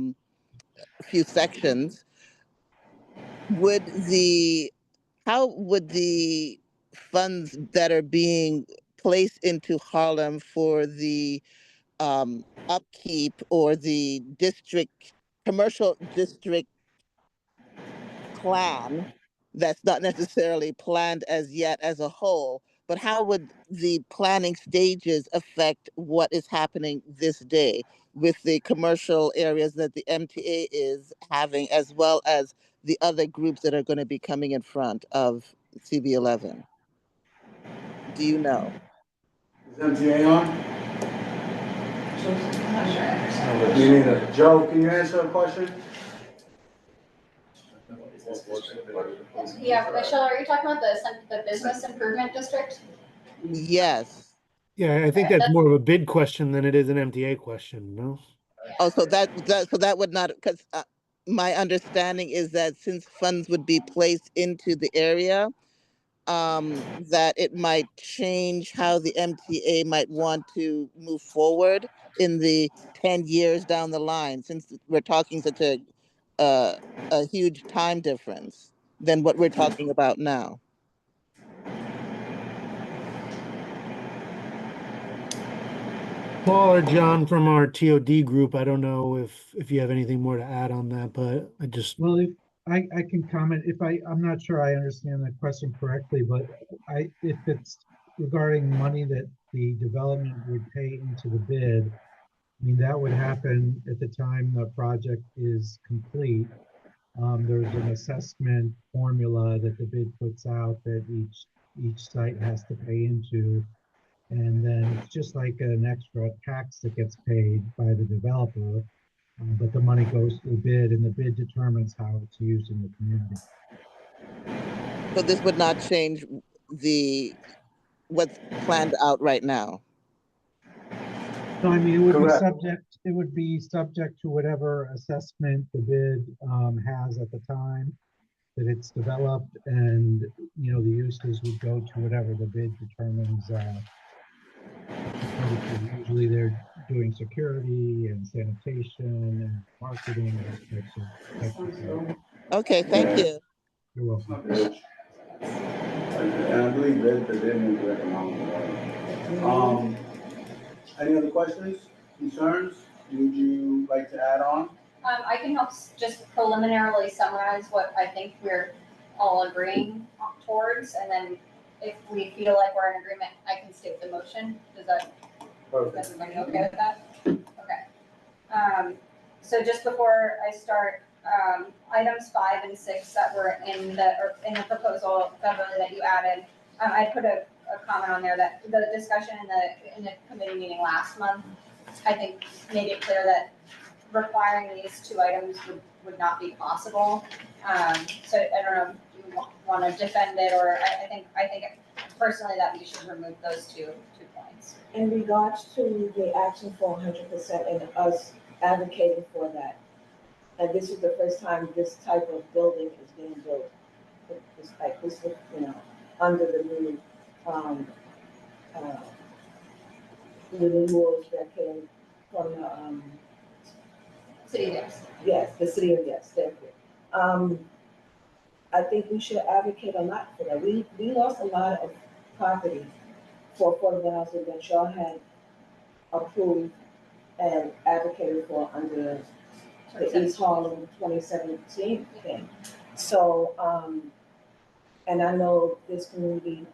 few sections. How would the funds that are being placed into Harlem for the upkeep or the commercial district plan that's not necessarily planned as yet as a whole, but how would the planning stages affect what is happening this day with the commercial areas that the MTA is having, as well as the other groups that are going to be coming in front of CB11? Do you know? Is MTA on? I'm not sure I understand. Me neither. Joe, can you answer a question? Yeah, Michelle, are you talking about the business improvement district? Yes. Yeah, I think Okay, that's more of a bid question than it is an MTA question, no? Oh, so that would not, because my understanding is that since funds would be placed into the area, that it might change how the MTA might want to move forward in the 10 years down the line, since we're talking such a huge time difference than what we're talking about now. Paul or John from our TOD group, I don't know if you have anything more to add on that, but I just. Well, if I can comment, I'm not sure I understand the question correctly, but if it's regarding money that the development would pay into the bid, I mean, that would happen at the time the project is complete. There's an assessment formula that the bid puts out that each site has to pay into. And then it's just like an extra tax that gets paid by the developer, but the money goes to the bid and the bid determines how it's used in the community. So this would not change what's planned out right now. So I mean, it would Correct. be subject it would be subject to whatever assessment the bid has at the time that it's developed, and the uses would go to whatever the bid determines. Usually they're doing security and sanitation and marketing, those types of things. Okay, thank you. You're welcome. And I believe that the bid will recommend. Any other questions, concerns? Would you like to add on? I can help just preliminarily summarize what I think we're all agreeing towards, and then if we feel like we're in agreement, I can state the motion. Is everybody okay with that? Okay. So just before I start, items 5 and 6 that were in the proposal, Beverly, that you added, I put a comment on there that the discussion in the committee meeting last month, I think made it clear that requiring these 2 items would not be possible. So I don't know if you want to defend it, or I think personally that we should remove those two points. In regards to the action for 100% and us advocating for that, and this is the first time this type of building is being built. It's like this, under the new rules that came from the City of Yes. Yes, the city of Yes. Thank you. I think we should advocate a lot for that. We lost a lot of property for affordable housing that y'all had approved and advocated for under the East Harlem 2017 thing. So, and I know this community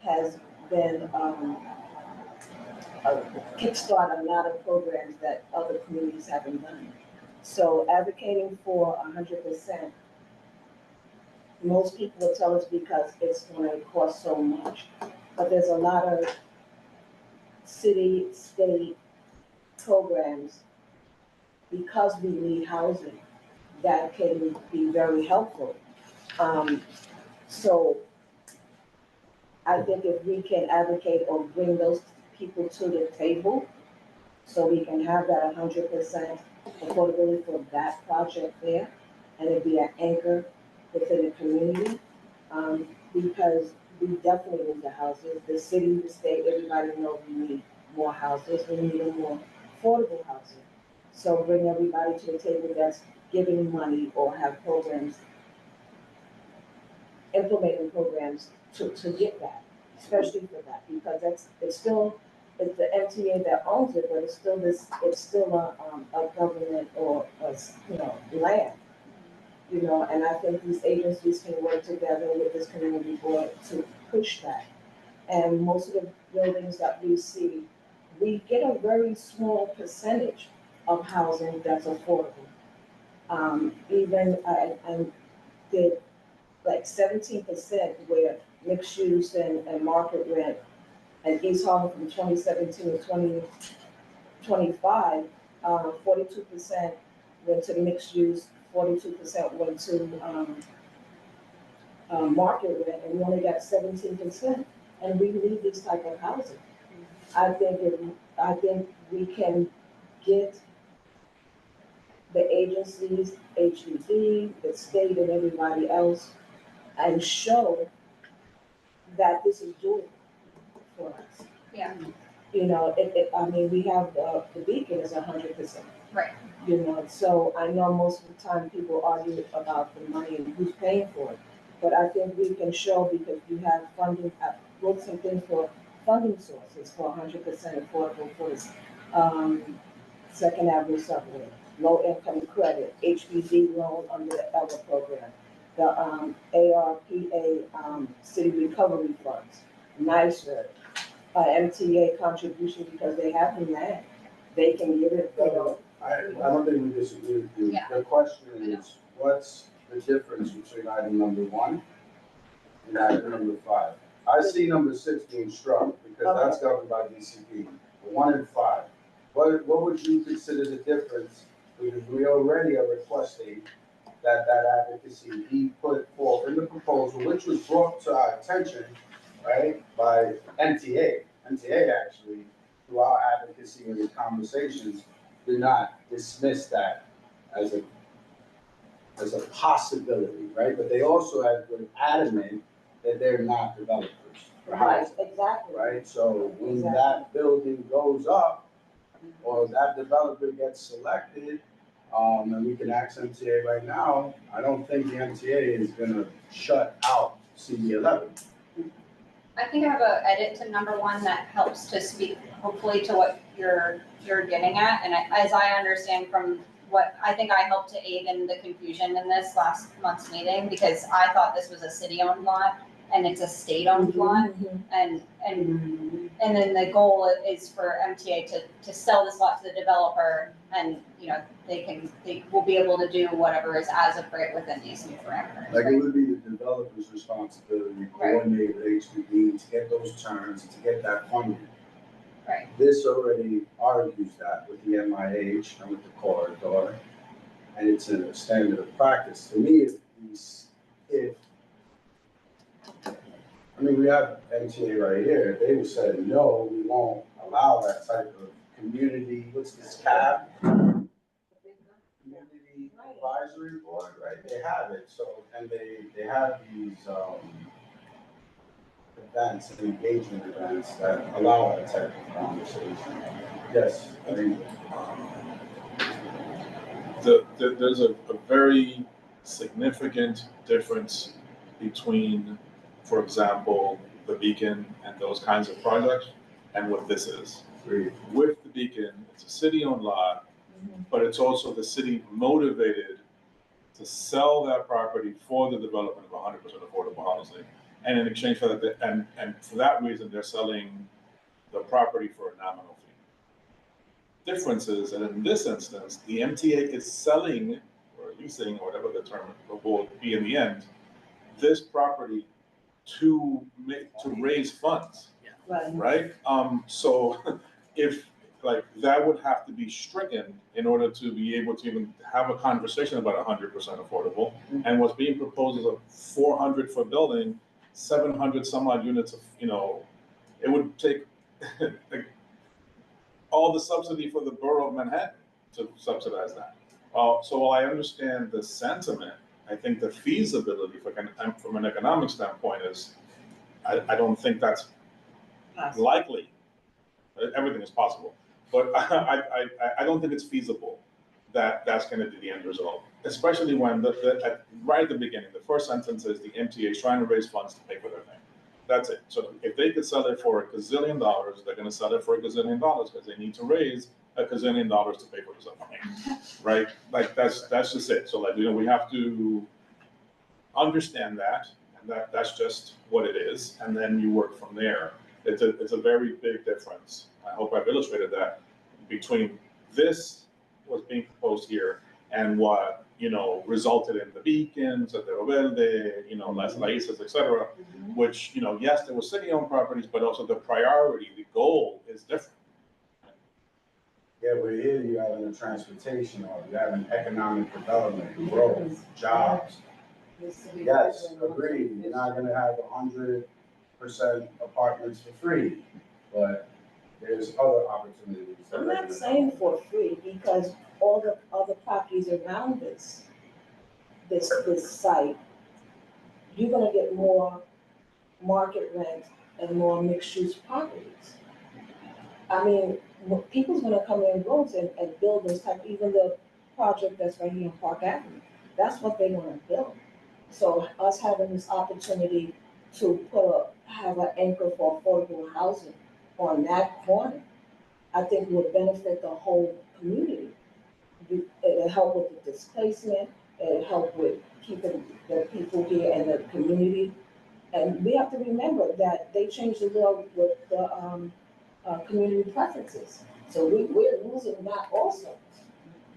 has been kickstart a lot of programs that other communities haven't done. So advocating for 100%, most people will tell us because it's going to cost so much. But there's a lot of city, state programs, because we need housing, that can be very helpful. So I think if we can advocate or bring those people to the table, so we can have that 100% affordability for that project there, and it'd be an anchor within the community, because we definitely need the houses. The city, the state, everybody knows we need more houses. We need more affordable housing. So bring everybody to the table that's giving money or have programs, implementing programs to get that, especially for that, because it's the MTA that owns it, but it's still a government or land, and I think these agencies can work together with this community board to push that. And most of the buildings that we see, we get a very small percentage of housing that's affordable. Even I did like 17% where mixed use and market rent, and East Harlem from 2017 to 2025, 42% went to mixed use, 42% went to market rent, and we only got 17%. And we need this type of housing. I think we can get the agencies, HUD, the state, and everybody else, and show that this is doable for us. Yeah. I mean, we have the beacon is 100%. Right. So I know most of the time people argue about the money and who's paying for it, but I think we can show, because you have funding, look something for funding sources for 100% affordable for this, Second Avenue subway, low income credit, HPD loan under the ELA program, the ARPA city recovery funds, NYSER, MTA contribution, because they have the land, they can give it. I don't think we disagree with you. Yeah. The question is, what's the difference between item number 1 and item number 5? I see number 6 being struck because that's governed by DCP. 1 and 5. What would you consider the difference? Because we already are requesting that advocacy be put forth in the proposal, which was brought to our attention, right, by MTA. MTA actually, through our advocacy and the conversations, did not dismiss that as a possibility, right? But they also have been adamant that they're not developers for housing, Exactly. right? So when that building goes up, or that developer gets selected, and we can ask MTA right now, I don't think the MTA is gonna shut out CB11. I think I have a edit to number 1 that helps to speak hopefully to what you're getting at. And as I understand from what, I think I helped to aid in the confusion in this last month's meeting, because I thought this was a city-owned lot and it's a state-owned lot. And then the goal is for MTA to sell this lot to the developer, and, you know, they will be able to do whatever is as of right within these new parameters. Like, it would be the developer's responsibility to coordinate with HPD to get those terms, to get that funding. Right. This already argues that with the MIH and with the corridor, and it's a standard of practice. To me, I mean, we have MTA right here. If they would say, no, we won't allow that type of community, what's this, CAB? Community Advisory Board, right? They have it, so, and they have these, events and engagement events that allow that type of conversation. Yes, I mean. There's a very significant difference between, for example, the Beacon and those kinds of projects and what this is. With the Beacon, it's a city-owned lot, but it's also the city motivated to sell that property for the development of 100% affordable housing. And in exchange for that, and for that reason, they're selling the property for a nominal fee. Difference is that in this instance, the MTA is selling or leasing, or whatever the term will be in the end, this property to raise funds, right? So if, like, that would have to be stricken in order to be able to even have a conversation about 100% affordable. And what's being proposed is a 400 foot building, 700 some odd units of, you know, it would take like, all the subsidy for the borough of Manhattan to subsidize that. So while I understand the sentiment, I think the feasibility from an economic standpoint is, I don't think that's likely. Everything is possible, but I don't think it's feasible that that's going to be the end result. Especially when right at the beginning, the first sentence is the MTA is trying to raise funds to pay for their thing. That's it. So if they could sell it for $1 gazillion, they're going to sell it for $1 gazillion because they need to raise $1 gazillion to pay for something, right? Like that's just it. So, like, you know, we have to understand that, and that's just what it is, and then you work from there. It's a very big difference. I hope I've illustrated that between this what's being proposed here and what, you know, resulted in the Beacons, Sendero Verde, you know, Las Raíces, et cetera, which, you know, yes, there were city-owned properties, but also the priority, the goal is different. Yeah, but here you have a transportation hub, you have an economic development, growth, jobs. Yes, agreed, you're not gonna have 100% apartments for free, but there's other opportunities. I'm not saying for free, because all the other properties around this site, you're gonna get more market rent and more mixed-use properties. I mean, people's gonna come in roads and build this type, even the project that's right here in Park Avenue, that's what they wanna build. So us having this opportunity to have an anchor for affordable housing on that corner, I think would benefit the whole community. It'll help with the displacement, it'll help with keeping the people here and the community. And we have to remember that they changed the law with the community preferences. So we're losing that also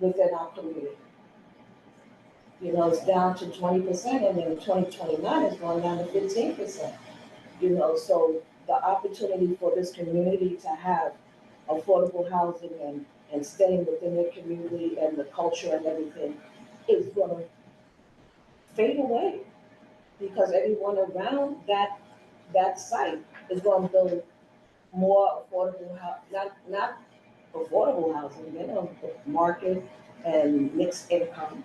within our community. You know, it's down to 20%, and then in 2029 it's going down to 15%. You know, so the opportunity for this community to have affordable housing and staying within their community and the culture and everything is gonna fade away, because everyone around that site is gonna build more affordable house, not affordable housing, you know, market and mixed income.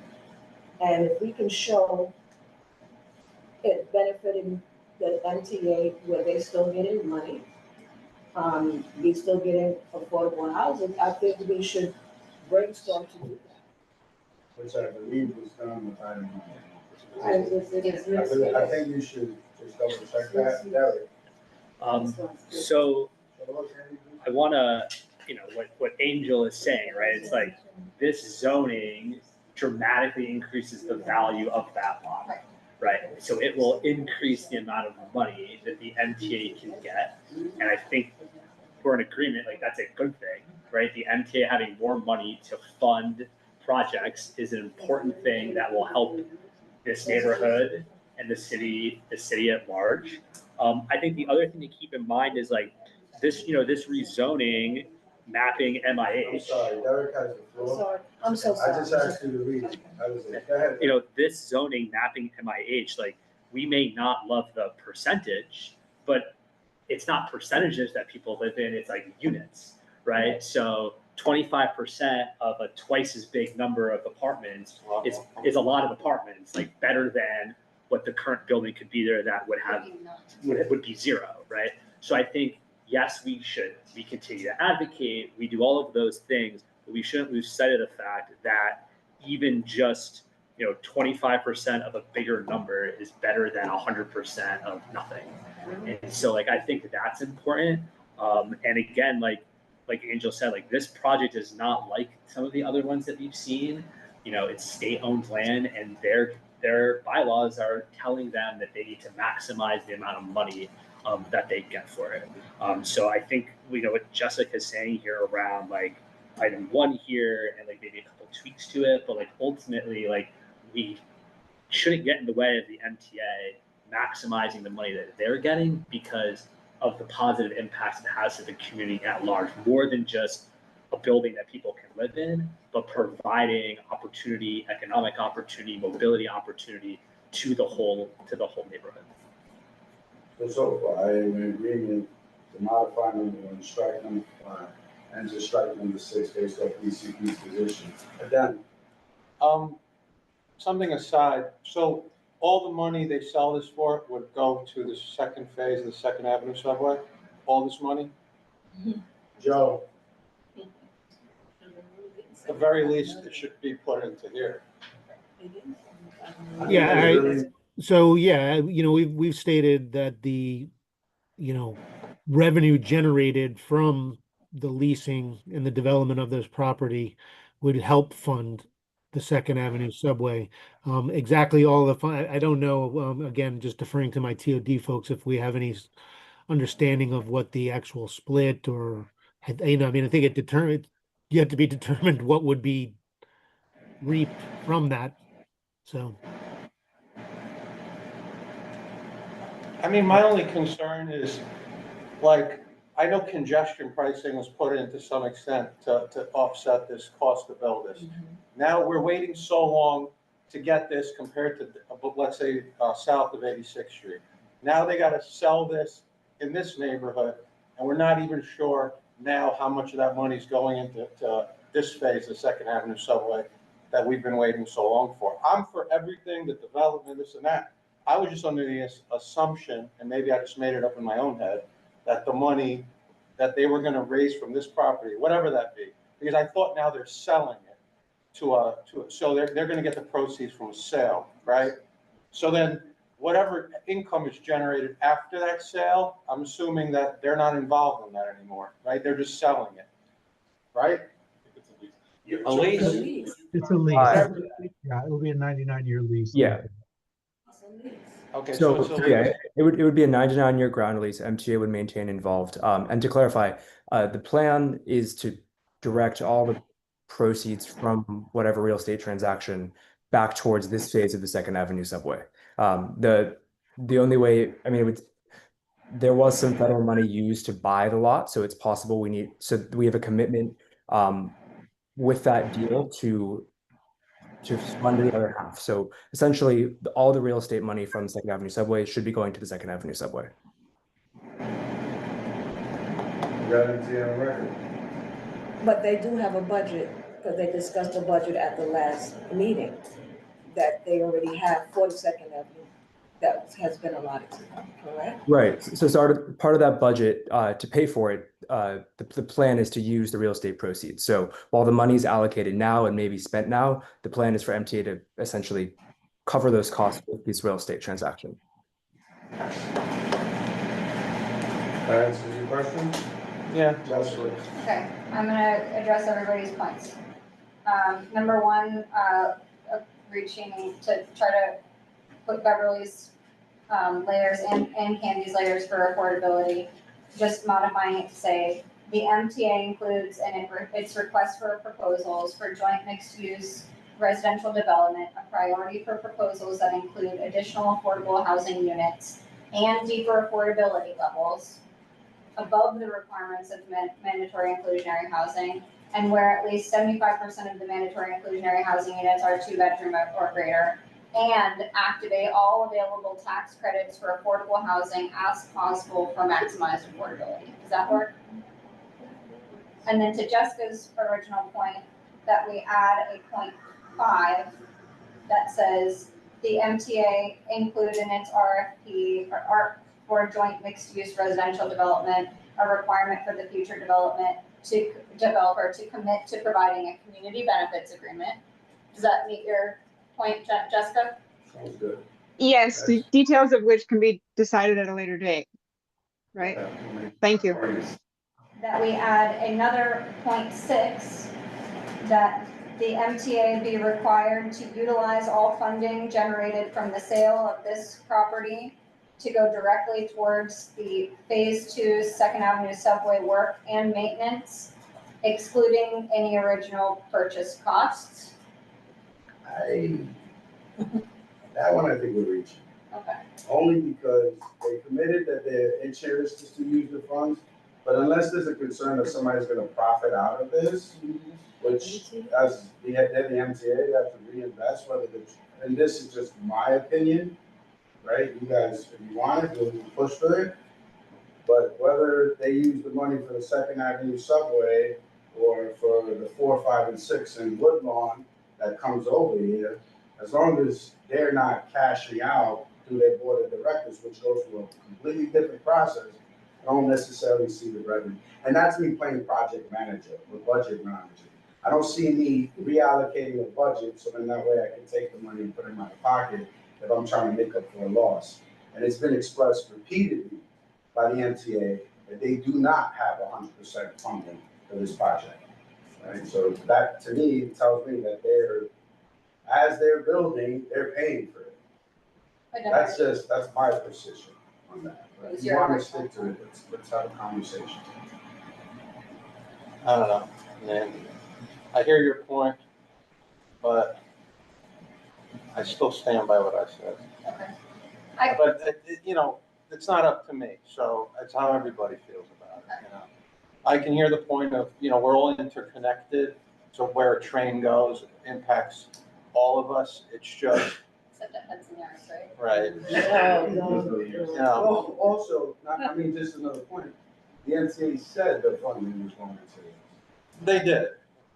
And if we can show it benefiting the MTA where they're still getting money, we still getting affordable housing, I think we should brainstorm to do that. Which I believe was done with item I nine. just, it's I think you should just double check that, Derek. So I wanna, you know, what Angel is saying, right? It's like this zoning dramatically increases the value of that lot, right? So it will increase the amount of money that the MTA can get. And I think we're in agreement, like that's a good thing, right? The MTA having more money to fund projects is an important thing that will help this neighborhood and the city at large. I think the other thing to keep in mind is like this, you know, this rezoning mapping I'm MIH. sorry, Derek has the floor. I'm so sorry. I just asked you to read it. That was it. Go ahead. You know, this zoning mapping MIH, like we may not love the percentage, but it's not percentages that people live in, it's like units, right? So 25% of a twice as big number of apartments is a lot of apartments, like better than what the current building could be there that would be zero, right? So I think, yes, we continue to advocate, we do all of those things, but we shouldn't lose sight of the fact that even just, you know, 25% of a bigger number is better than 100% of nothing. And so like I think that's important. And again, like Angel said, like this project is not like some of the other ones that we've seen. You know, it's state-owned land, and their bylaws are telling them that they need to maximize the amount of money that they get for it. So I think, you know, what Jessica's saying here around like item 1 here and like maybe a couple tweaks to it, but like ultimately like we shouldn't get in the way of the MTA maximizing the money that they're getting because of the positive impacts it has to the community at large, more than just a building that people can live in, but providing opportunity, economic opportunity, mobility opportunity to the whole neighborhood. So I am in agreement to modify number 1, strike number 5, and just strike number 6 based off ECP's position. Again, Something aside, so all the money they sell this for would go to the second phase of the Second Avenue subway? All this money? Joe, At the very least, it should be put into here. Yeah, so yeah, you know, we've stated that the, you know, revenue generated from the leasing and the development of this property would help fund the Second Avenue subway. Exactly all the fun, I don't know, again, just deferring to my TOD folks, if we have any understanding of what the actual split or, you know, I mean, I think you have to be determined what would be reaped from that. So, I mean, my only concern is, like, I know congestion pricing was put in to some extent to offset this cost to build this. Now we're waiting so long to get this compared to, let's say, south of 86th Street. Now they got to sell this in this neighborhood, and we're not even sure now how much of that money is going into this phase, the Second Avenue subway, that we've been waiting so long for. I'm for everything, the development, this and that. I was just under the assumption, and maybe I just made it up in my own head, that the money that they were going to raise from this property, whatever that be, because I thought now they're selling it so they're going to get the proceeds from a sale, right? So then whatever income is generated after that sale, I'm assuming that they're not involved in that anymore, right? They're just selling it, right? A lease? it's a lease. Yeah, it will be a 99-year lease. Yeah. Okay, So, it's a lease. yeah, it would be a 99-year ground lease. MTA would maintain involved. And to clarify, the plan is to direct all the proceeds from whatever real estate transaction back towards this phase of the Second Avenue subway. The only way, I mean, there was some federal money used to buy the lot, so it's possible we have a commitment with that deal to fund the other half. So essentially, all the real estate money from the Second Avenue subway should be going to the Second Avenue subway. you got MTA on record? But they do have a budget, because they discussed the budget at the last meeting, that they already have for the Second Avenue that has been allotted to them, correct? Right. So part of that budget, to pay for it, the plan is to use the real estate proceeds. So while the money is allocated now and may be spent now, the plan is for MTA to essentially cover those costs with this real estate transaction. That answers your question? Yeah. Mostly. Okay, I'm gonna address everybody's points. Number one, reaching to try to put Beverly's layers and Candy's layers for affordability, just modifying it to say, the MTA includes its request for proposals for joint mixed-use residential development, a priority for proposals that include additional affordable housing units and deeper affordability levels above the requirements of mandatory inclusionary housing, and where at least 75% of the mandatory inclusionary housing units are 2-bedroom or greater, and activate all available tax credits for affordable housing as possible for maximized affordability. Does that work? And then to Jessica's original point, that we add a 0.5 that says the MTA include in its RFP for joint mixed-use residential development, a requirement for the future developer to commit to providing a community benefits agreement. Does that meet your point, Jessica? Sounds good. Yes, the details of which can be decided at a later date, right? Thank you. That we add another 0.6, that the MTA be required to utilize all funding generated from the sale of this property to go directly towards the Phase 2 Second Avenue subway work and maintenance, excluding any original purchase costs. That one I think we're reaching. Okay. Only because they committed that their interest is to use the funds, but unless there's a concern that somebody's gonna profit out of this, which as the MTA, they have to reinvest, and this is just my opinion, right? You guys, if you want it, you'll push for it. But whether they use the money for the Second Avenue subway or for the 4, 5, and 6 in Woodlawn that comes over here, as long as they're not cashing out through their board of directors, which goes through a completely different process, I don't necessarily see the revenue. And that's me playing project manager or budget manager. I don't see me reallocating a budget so then that way I can take the money and put it in my pocket if I'm trying to make up for a loss. And it's been expressed repeatedly by the MTA that they do not have 100% funding for this project. Right? So that to me tells me that as they're building, they're paying for it. That's my position on that. But if you want to stick to it, let's have a conversation. I don't know, man. I hear your point, but I still stand by what I said. Okay. But, it's not up to me, so it's how everybody feels about it, I can hear the point of, we're all interconnected, so where a train goes impacts all of us. It's just. Except at Hudson Yards, right? Right. Also, just another point, the MTA said the funding was going to. They did,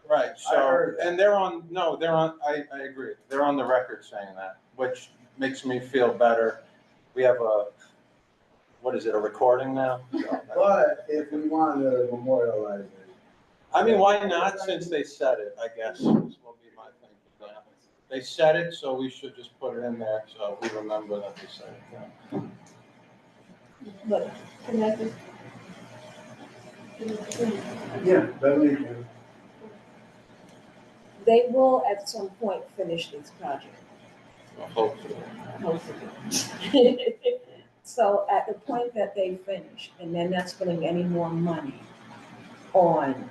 right, I heard that. and I agree, they're on the record saying that, which makes me feel better. We have a recording now? But if we want to memorialize it. Why not, since they said it, I guess, will be my thing. They said it, so we should just put it in there, so we remember that they said it. But can I just? Yeah, Beverly. They will at some point finish this project. Hopefully. So at the point that they finish, and they're not spending any more money on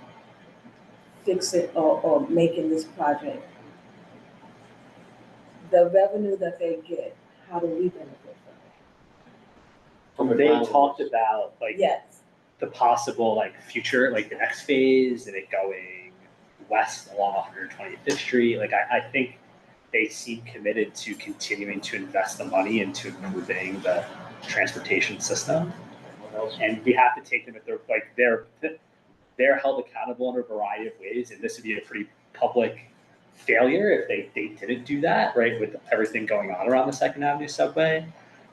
fixing or making this project, the revenue that they get, how do we benefit from it? They talked about Yes. the possible future, the next phase and it going west along 125th Street. I think they seem committed to continuing to invest the money into improving the transportation system. And we have to take them at they're held accountable in a variety of ways, and this would be a pretty public failure if they didn't do that, right, with everything going on around the Second Avenue subway.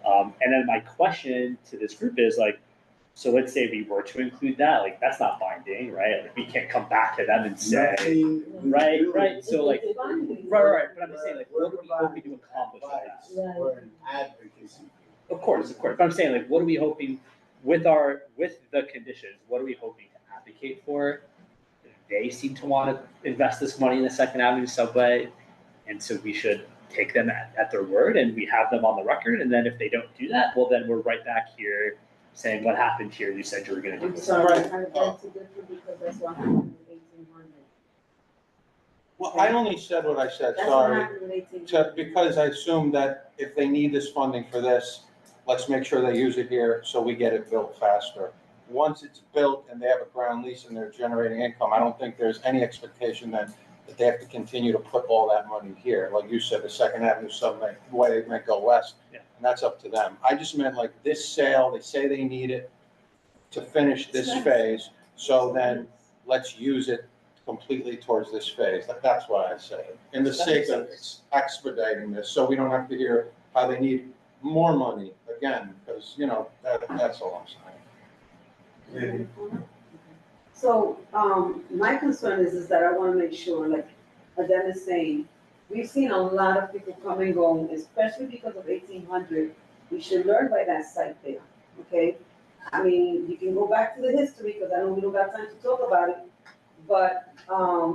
And then my question to this group is like, so let's say we were to include that, like that's not binding, right? Like we can't come back to them and say, right? So like, right. But I'm just saying, like, what are we hoping to accomplish with that? We're an advocacy. Of course. But I'm saying, like, what are we hoping with the conditions? What are we hoping to advocate for? They seem to want to invest this money in the Second Avenue subway, and so we should take them at their word, and we have them on the record. And then if they don't do that, well, then we're right back here saying, what happened here? You said you were going to do I'm this. sorry, Right. I beg to differ because that's what happened in 1800. Well, I only said what I said, That's what sorry, happened in 1800. because I assumed that if they need this funding for this, let's make sure they use it here so we get it built faster. Once it's built and they have a ground lease and they're generating income, I don't think there's any expectation that they have to continue to put all that money here. Like you said, the Second Avenue subway might go west, Yeah. and that's up to them. I just meant like this sale, they say they need it to finish this phase, so then let's use it completely towards this phase. That's why I said it. In the sake of expediting this, so we don't have to hear how they need more money again, because, that's all I'm saying. So, my concern is that I wanna make sure, like Adele is saying, we've seen a lot of people come and go, especially because of 1800. We should learn by that site there, okay? I mean, you can go back to the history, because I know we don't got time to talk about it. But,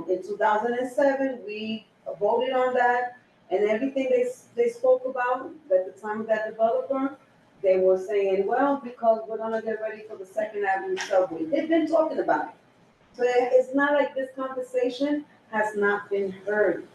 in 2007, we voted on that, and everything they spoke about at the time of that developer, they were saying, well, because we're gonna get ready for the Second Avenue subway. They've been talking about it. So it's not like this conversation has not been heard.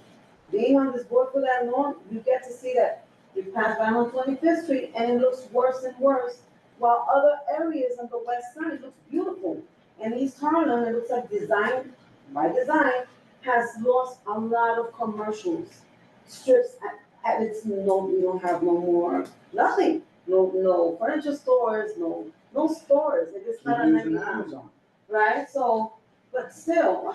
Being on this board for that long, you get to see that you pass by on 25th Street and it looks worse and worse, while other areas on the west side looks beautiful. And East Harlem, it looks like design, by design, has lost a lot of commercials, strips, and it's we don't have no more, nothing. No furniture stores, no stores. It is not Using a Amazon. right? So, but still,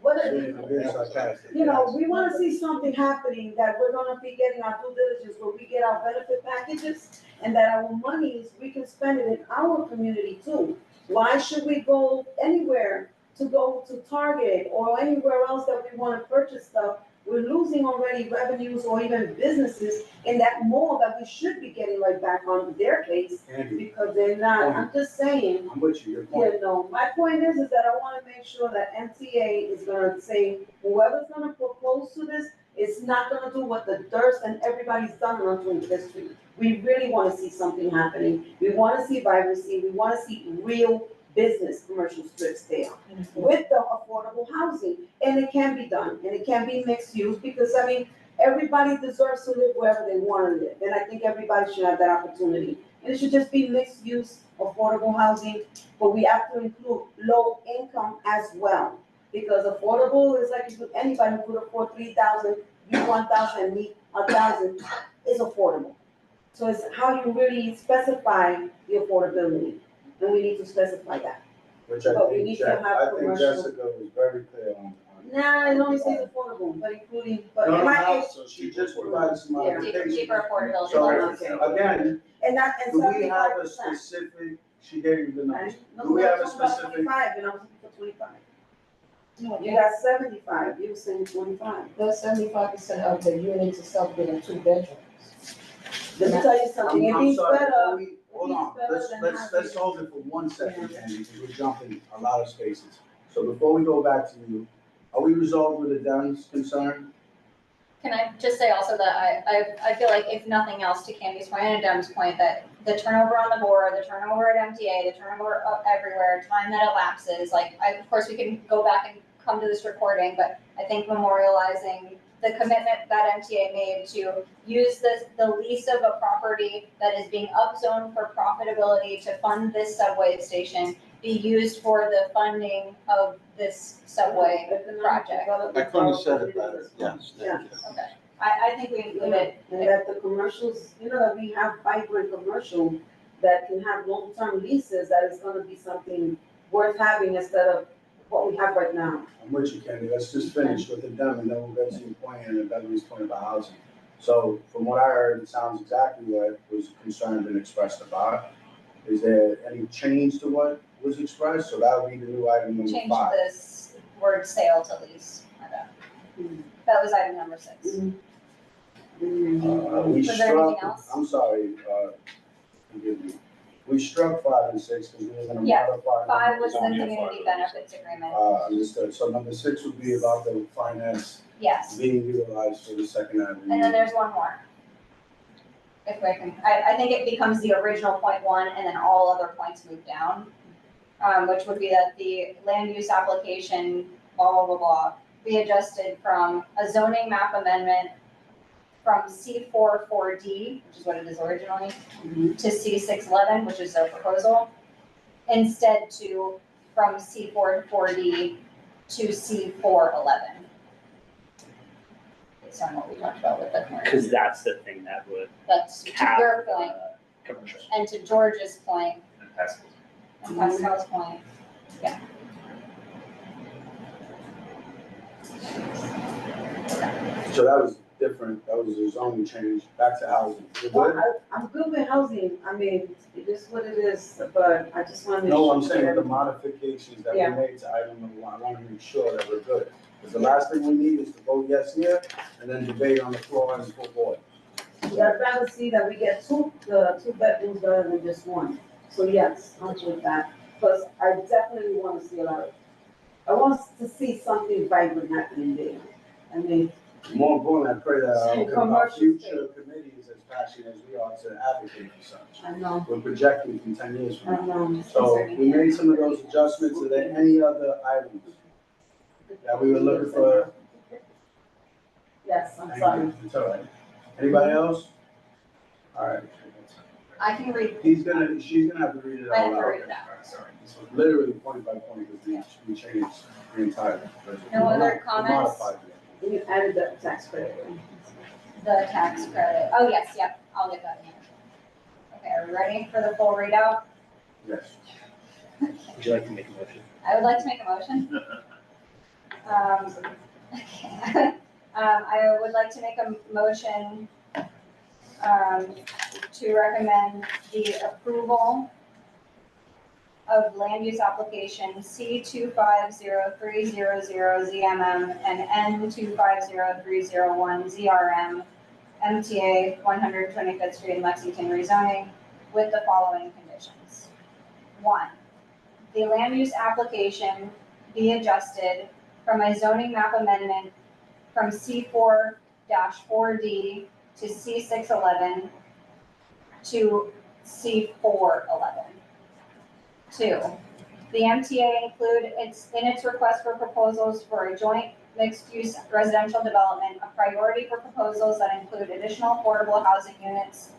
what we want to see something happening, that we're gonna be getting our due diligence, where we get our benefit packages, and that our monies, we can spend it in our community too. Why should we go anywhere to go to Target or anywhere else that we want to purchase stuff? We're losing already revenues or even businesses in that mall that we should be getting right back on their case, Andy, because they're not. I'm just saying. I'm with you, your point. My point is that I wanna make sure that MTA is gonna say, whoever's gonna propose to this, is not gonna do what the Durst and everybody's done on 25th Street. We really wanna see something happening. We wanna see vibrancy, we wanna see real business commercial strips there with the affordable housing. And it can be done, and it can be mixed use, because everybody deserves to live wherever they wanna live. And I think everybody should have that opportunity. And it should just be mixed use, affordable housing, but we have to include low income as well. Because affordable is like, if anybody who could afford 3,000, you 1,000, me 1,000, is affordable. So it's how you really specify the affordability, and we need to specify that. Which But we need to have I think commercial. Jessica was very clear on. Nah, it only says affordable, but including, but No, in no, my no, case, so she just provided some Yeah. modifications. Cheaper affordability. So, Okay. again, and that, and do we have 75%. a specific, she gave you the numbers, No, do we have a I'm talking about specific? 25, and I'm looking for 25. You got 75, you were saying 25. That's 75% of the units itself being 2 bedrooms. Let me tell you something, it I'm means sorry, better. before we, hold on, better let's, than let's, having- let's hold it for 1 second, Candy, because we're jumping a lot of spaces. So before we go back to you, are we resolved with the Dunn's concern? Can I just say also that I feel like if nothing else, to Candy's point and Dem's point, that the turnover on the board, the turnover at MTA, the turnover everywhere, time that elapses, of course, we can go back and come to this recording, but I think memorializing the commitment that MTA made to use the lease of a property that is being upzoned for profitability to fund this subway station be used for the funding of this subway project. I couldn't have said it better, yes, thank you. Okay, I think we include it. And that the commercials, that we have vibrant commercial that can have long-term leases, that is gonna be something worth having instead of what we have right now. I'm with you, Kenny. Let's just finish with the them and then we'll get to your point and Beverly's point about housing. So from what I heard, it sounds exactly what was concerned and expressed about. Is there any change to what was expressed? So that would be the new item number Change 5. this word sale to lease. That was item number 6. We Was there struck, anything else? I'm sorry, forgive me. We struck 5 and 6 because we were gonna Yeah, modify. 5 was the only a community 5. benefits agreement. Understood. So number 6 would be about the finance Yes, being utilized for the Second Avenue. and then there's one more. If I can, I think it becomes the original point 1 and then all other points move down. Which would be that the land use application, blah, blah, blah, blah, be adjusted from a zoning map amendment from C4 4D, which is what it is originally, to C611, which is their proposal, instead to from C4 4D to C411. Based on what we talked about with the commercial. Because that's the thing that would That's to cap your point, commercial. and to George's point, And Pascal's. and Pascal's point. So that was different. That was a zoning change. Back to housing. You good? I'm good with housing, I mean, it is what it is, but I just wanted to. No, I'm saying the modifications that we Yeah. made to item number 1, I want to make sure that we're good. Because the last thing we need is to vote yes here and then debate on the floor and full board. Yeah, I'd rather see that we get two bedrooms rather than just one. So yes, I'm with that, because I definitely want to see I want to see something vibrant happening there. I mean, More importantly, I pray that our Commercial future committee is as passionate as we are to advocate for such. I know, We're projecting from 10 years from I now. know. So we made some of those adjustments. Are there any other items that we were looking for? Yes, I'm Thank sorry. you. It's all right. Anybody else? All right. I can read, She's gonna have to read it I out have to loud. read it out. Sorry. So literally point by point, because we changed the entire. No other comments? Modified it. You added the tax credit. The tax credit, oh yes, yep, I'll get that in here. Okay, are we ready for the full readout? Yes. Would you like to make a motion? I would like to make a motion. Okay. I would like to make a motion to recommend the approval of land use application C250300ZMM and N250301 ZRM MTA 125th Street in Lexington rezoning with the following conditions. 1, the land use application be adjusted from a zoning map amendment from C4-4D to C611 to C411. 2, the MTA include in its request for proposals for a joint mixed-use residential development, a priority for proposals that include additional affordable housing units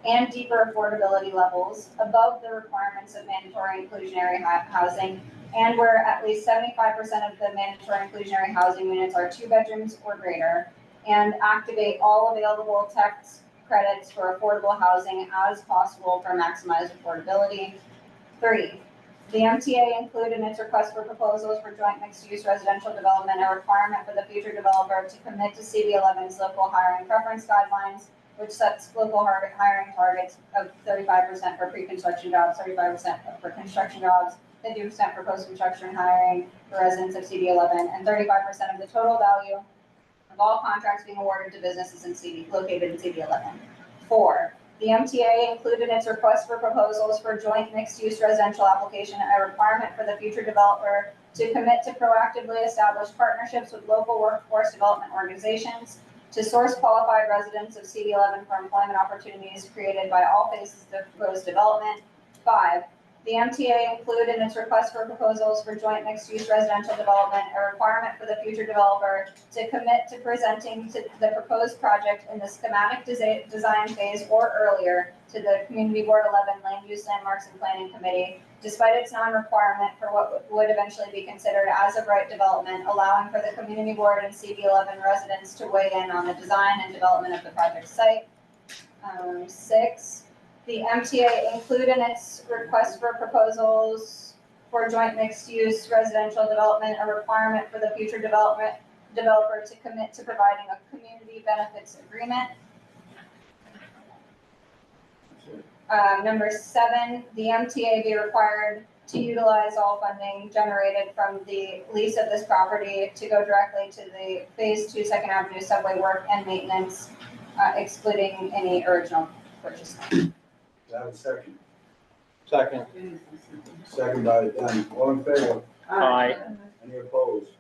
and deeper affordability levels above the requirements of mandatory inclusionary housing, and where at least 75% of the mandatory inclusionary housing units are 2 bedrooms or greater, and activate all available tax credits for affordable housing as possible for maximized affordability. 3, the MTA include in its request for proposals for joint mixed-use residential development a requirement for the future developer to commit to CB11's local hiring preference guidelines, which sets local hiring targets of 35% for pre-construction jobs, 35% for construction jobs, 50% for post-construction hiring for residents of CB11, and 35% of the total value of all contracts being awarded to businesses located in CB11. 4, the MTA included in its request for proposals for joint mixed-use residential application a requirement for the future developer to commit to proactively establish partnerships with local workforce development organizations to source qualified residents of CB11 for employment opportunities created by all phases of proposed development. 5, the MTA include in its request for proposals for joint mixed-use residential development a requirement for the future developer to commit to presenting to the proposed project in the schematic design phase or earlier to the Community Board 11 Land Use Landmarks and Planning Committee, despite its non-requirement for what would eventually be considered as of right development, allowing for the Community Board and CB11 residents to weigh in on the design and development of the project site. 6, the MTA include in its request for proposals for joint mixed-use residential development, a requirement for the future developer to commit to providing a community benefits agreement. Number 7, the MTA be required to utilize all funding generated from the lease of this property to go directly to the Phase 2 Second Avenue subway work and maintenance, excluding any original purchase. Do I have a second? Second. Second by Dan. All in favor? Aye. Any opposed?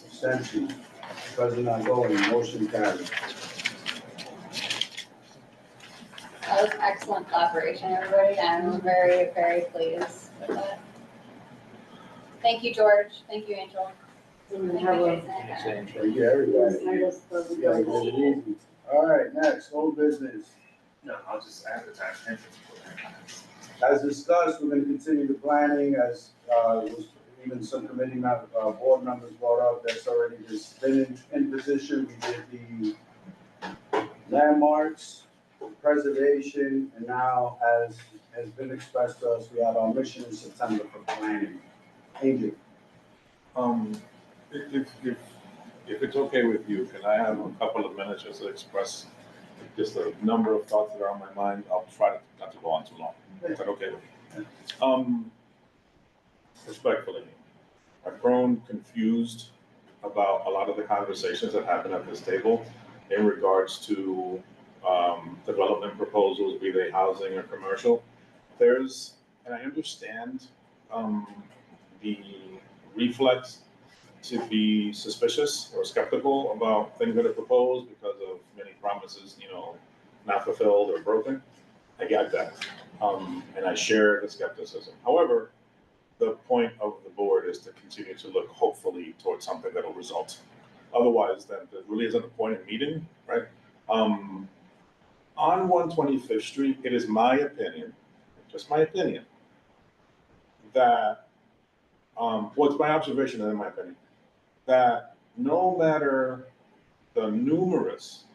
Abstentions? President not going, motion carried. That was excellent collaboration, everybody. I'm very, very pleased with it. Thank you, George. Thank you, Angel. Thank you, Jason. Thank you, everybody. You guys did it easy. All right, next, old business. No, I'll just advertise entrance. As discussed, we're gonna continue the planning as, was even some committee board members brought up, that's already just been in position. We did the landmarks, preservation, and now, as has been expressed to us, we have our mission in September for planning. Angel. If it's okay with you, can I have a couple of minutes just to express just a number of thoughts that are on my mind? I'll try not to go on too long. Is that okay with you? Respectfully, I've grown confused about a lot of the conversations that happen at this table in regards to development proposals, be they housing or commercial. And I understand the reflex to be suspicious or skeptical about things that are proposed because of many promises, not fulfilled or broken. I get that. And I share the skepticism. However, the point of the board is to continue to look hopefully towards something that will result. Otherwise, then there really isn't a point in meeting, right? On 125th Street, it is my opinion, just my opinion, that, it's my observation and in my opinion, that no matter the numerous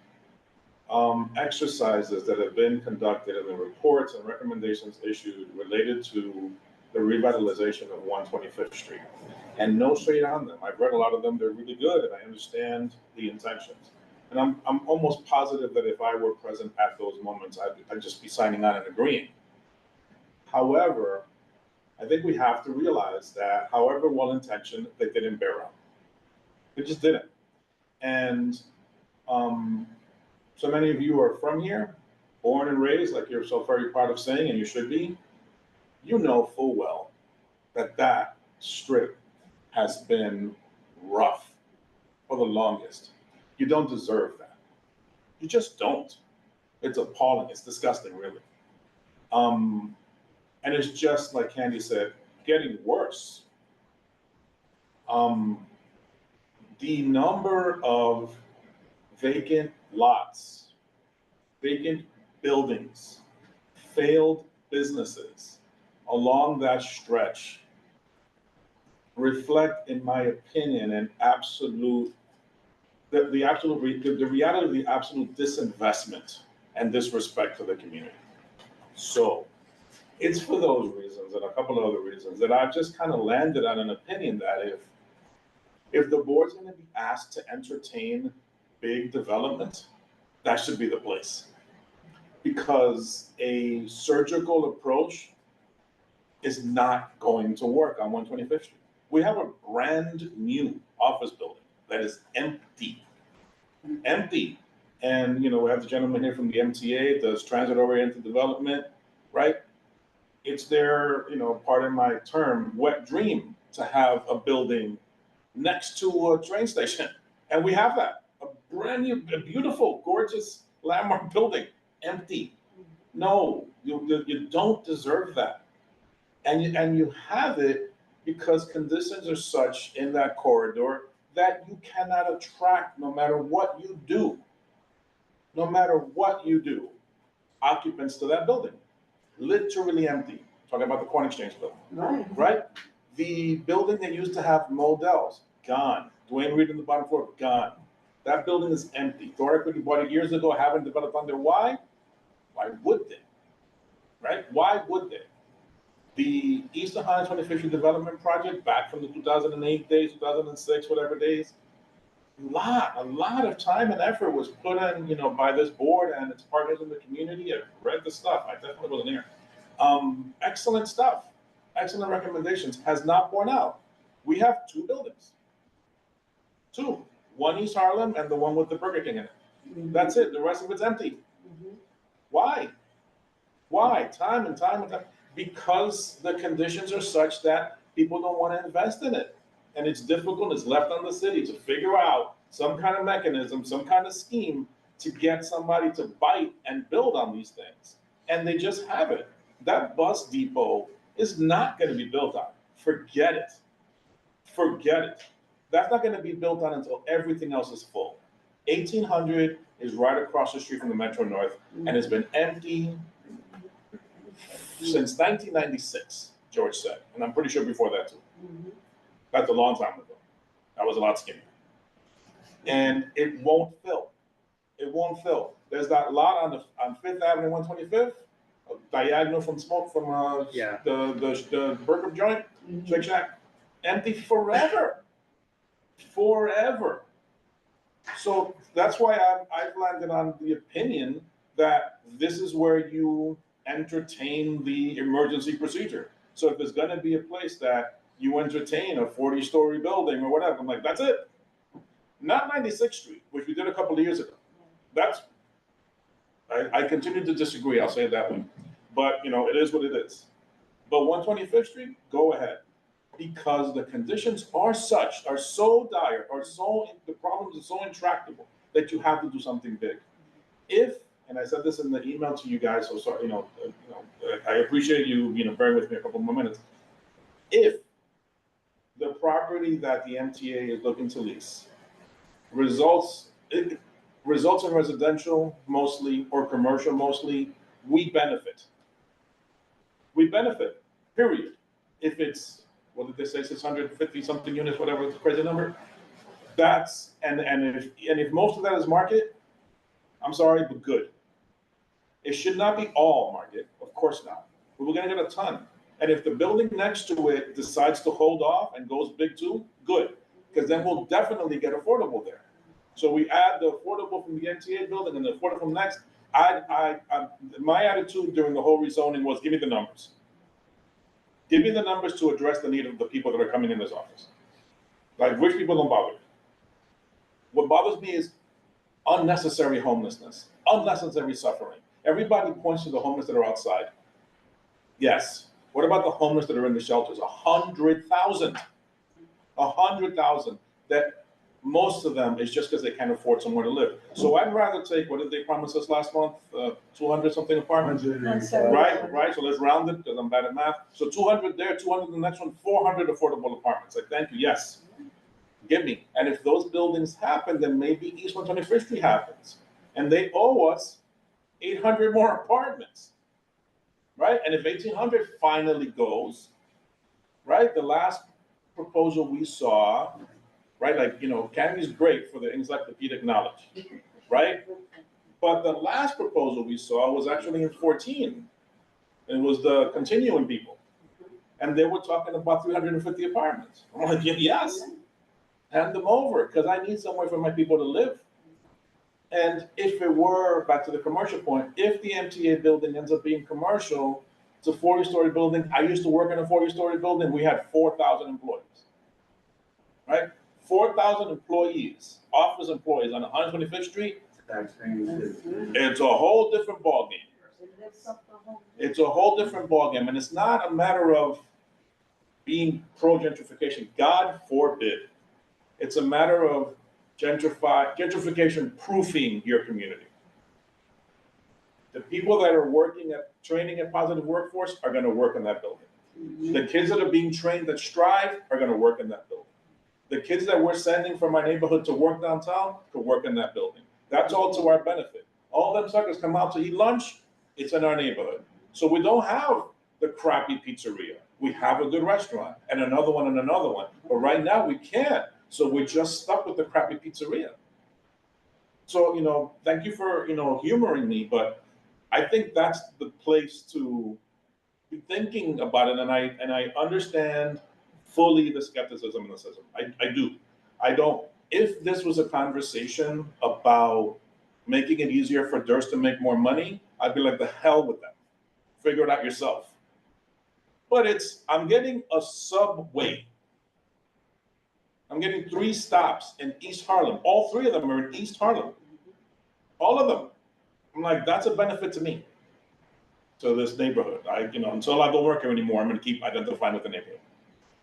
exercises that have been conducted and the reports and recommendations issued related to the revitalization of 125th Street, and no shade on them. I've read a lot of them, they're really good, and I understand the intentions. And I'm almost positive that if I were present at those moments, I'd just be signing on and agreeing. However, I think we have to realize that however well-intentioned, they didn't bear out. They just didn't. And so many of you are from here, born and raised, like you're so very proud of saying, and you should be. You know full well that that strip has been rough for the longest. You don't deserve that. You just don't. It's appalling. It's disgusting, really. And it's just like Candy said, getting worse. The number of vacant lots, vacant buildings, failed businesses along that stretch reflect, in my opinion, the reality of the absolute disinvestment and disrespect to the community. So it's for those reasons and a couple of other reasons that I've just kind of landed on an opinion that if the board's going to be asked to entertain big development, that should be the place. Because a surgical approach is not going to work on 125th Street. We have a brand new office building that is empty. Empty. And, we have the gentleman here from the MTA, does transit-oriented development, right? It's their, pardon my term, wet dream to have a building next to a train station. And we have that. A brand new, a beautiful, gorgeous landmark building, empty. No, you don't deserve that. And you have it because conditions are such in that corridor that you cannot attract, no matter what you do, occupants to that building. Literally empty. Talking about the Corn Exchange building. Right? The building that used to have Modell's, gone. Dwayne Reed in the bottom floor, gone. That building is empty. Thor Equity bought it years ago, haven't developed on there. Why? Why would they? Right? Why would they? The Eastern 125th Street Development Project, back from the 2008 days, 2006, whatever days, a lot of time and effort was put in, by this board and its partners in the community. I've read the stuff. I definitely wasn't here. Excellent stuff, excellent recommendations, has not borne out. We have two buildings. Two. One East Harlem and the one with the Burger King in it. That's it. The rest of it's empty. Why? Why? Time and time and time. Because the conditions are such that people don't want to invest in it. And it's difficult, it's left on the city to figure out some kind of mechanism, some kind of scheme to get somebody to bite and build on these things. And they just have it. That bus depot is not going to be built on. Forget it. Forget it. That's not going to be built on until everything else is full. 1800 is right across the street from the Metro North, and it's been empty since 1996, George said. And I'm pretty sure before that too. That's a long time ago. That was a lot skinnier. And it won't fill. It won't fill. There's that lot on 5th Avenue, 125th, diagonal from the burger joint, Shake Shack, empty forever. Forever. So that's why I've landed on the opinion that this is where you entertain the emergency procedure. So if there's going to be a place that you entertain a 40-story building or whatever, I'm like, that's it. Not 96th Street, which we did a couple of years ago. I continue to disagree, I'll say it that way. But, it is what it is. But 125th Street, go ahead. Because the conditions are so dire, the problems are so intractable that you have to do something big. And I said this in the email to you guys, so sorry, I appreciate you, bearing with me a couple more minutes. If the property that the MTA is looking to lease results in residential mostly or commercial mostly, we benefit. We benefit, period. If it's, what did they say, 650 something units, whatever, it's a crazy number. If most of that is market, I'm sorry, but good. It should not be all market, of course not. But we're gonna get a ton. And if the building next to it decides to hold off and goes big too, good. Because then we'll definitely get affordable there. So we add the affordable from the MTA building and the affordable from next. My attitude during the whole rezoning was, give me the numbers. Give me the numbers to address the need of the people that are coming in this office. Like, rich people don't bother me. What bothers me is unnecessary homelessness, unnecessary suffering. Everybody points to the homeless that are outside. Yes. What about the homeless that are in the shelters? 100,000. 100,000. That most of them is just because they can't afford somewhere to live. So I'd rather take, what did they promise us last month? 200 something apartments? Right. So let's round it because I'm bad at math. So 200 there, 200 the next one, 400 affordable apartments. Like, thank you. Yes. Give me. And if those buildings happen, then maybe East 125th Street happens. And they owe us 800 more apartments. Right? And if 1800 finally goes, right? The last proposal we saw, right? Like, Candy's great for the encyclopedic knowledge, right? But the last proposal we saw was actually in 14. It was the continuing people. And they were talking about 350 apartments. I'm like, yes, hand them over, because I need somewhere for my people to live. And if it were, back to the commercial point, if the MTA building ends up being commercial, it's a 40-story building. I used to work in a 40-story building. We had 4,000 employees, right? 4,000 employees, office employees on 125th Street. It's a whole different ballgame. It's a whole different ballgame. And it's not a matter of being pro-gentrification. God forbid. It's a matter of gentrification proofing your community. The people that are working at training at Positive Workforce are going to work in that building. The kids that are being trained at Strive are going to work in that building. The kids that we're sending from my neighborhood to work downtown could work in that building. That's all to our benefit. All them suckers come out to eat lunch, it's in our neighborhood. So we don't have the crappy pizzeria. We have a good restaurant and another one and another one. But right now we can't. So we're just stuck with the crappy pizzeria. So, thank you for, humoring me, but I think that's the place to thinking about it, and I understand fully the skepticism and the schism. I do. I don't. If this was a conversation about making it easier for Durst to make more money, I'd be like, the hell with them. Figure it out yourself. But I'm getting a subway. I'm getting 3 stops in East Harlem. All 3 of them are in East Harlem. All of them. I'm like, that's a benefit to me, to this neighborhood. Until I don't work here anymore, I'm going to keep identifying with the neighborhood,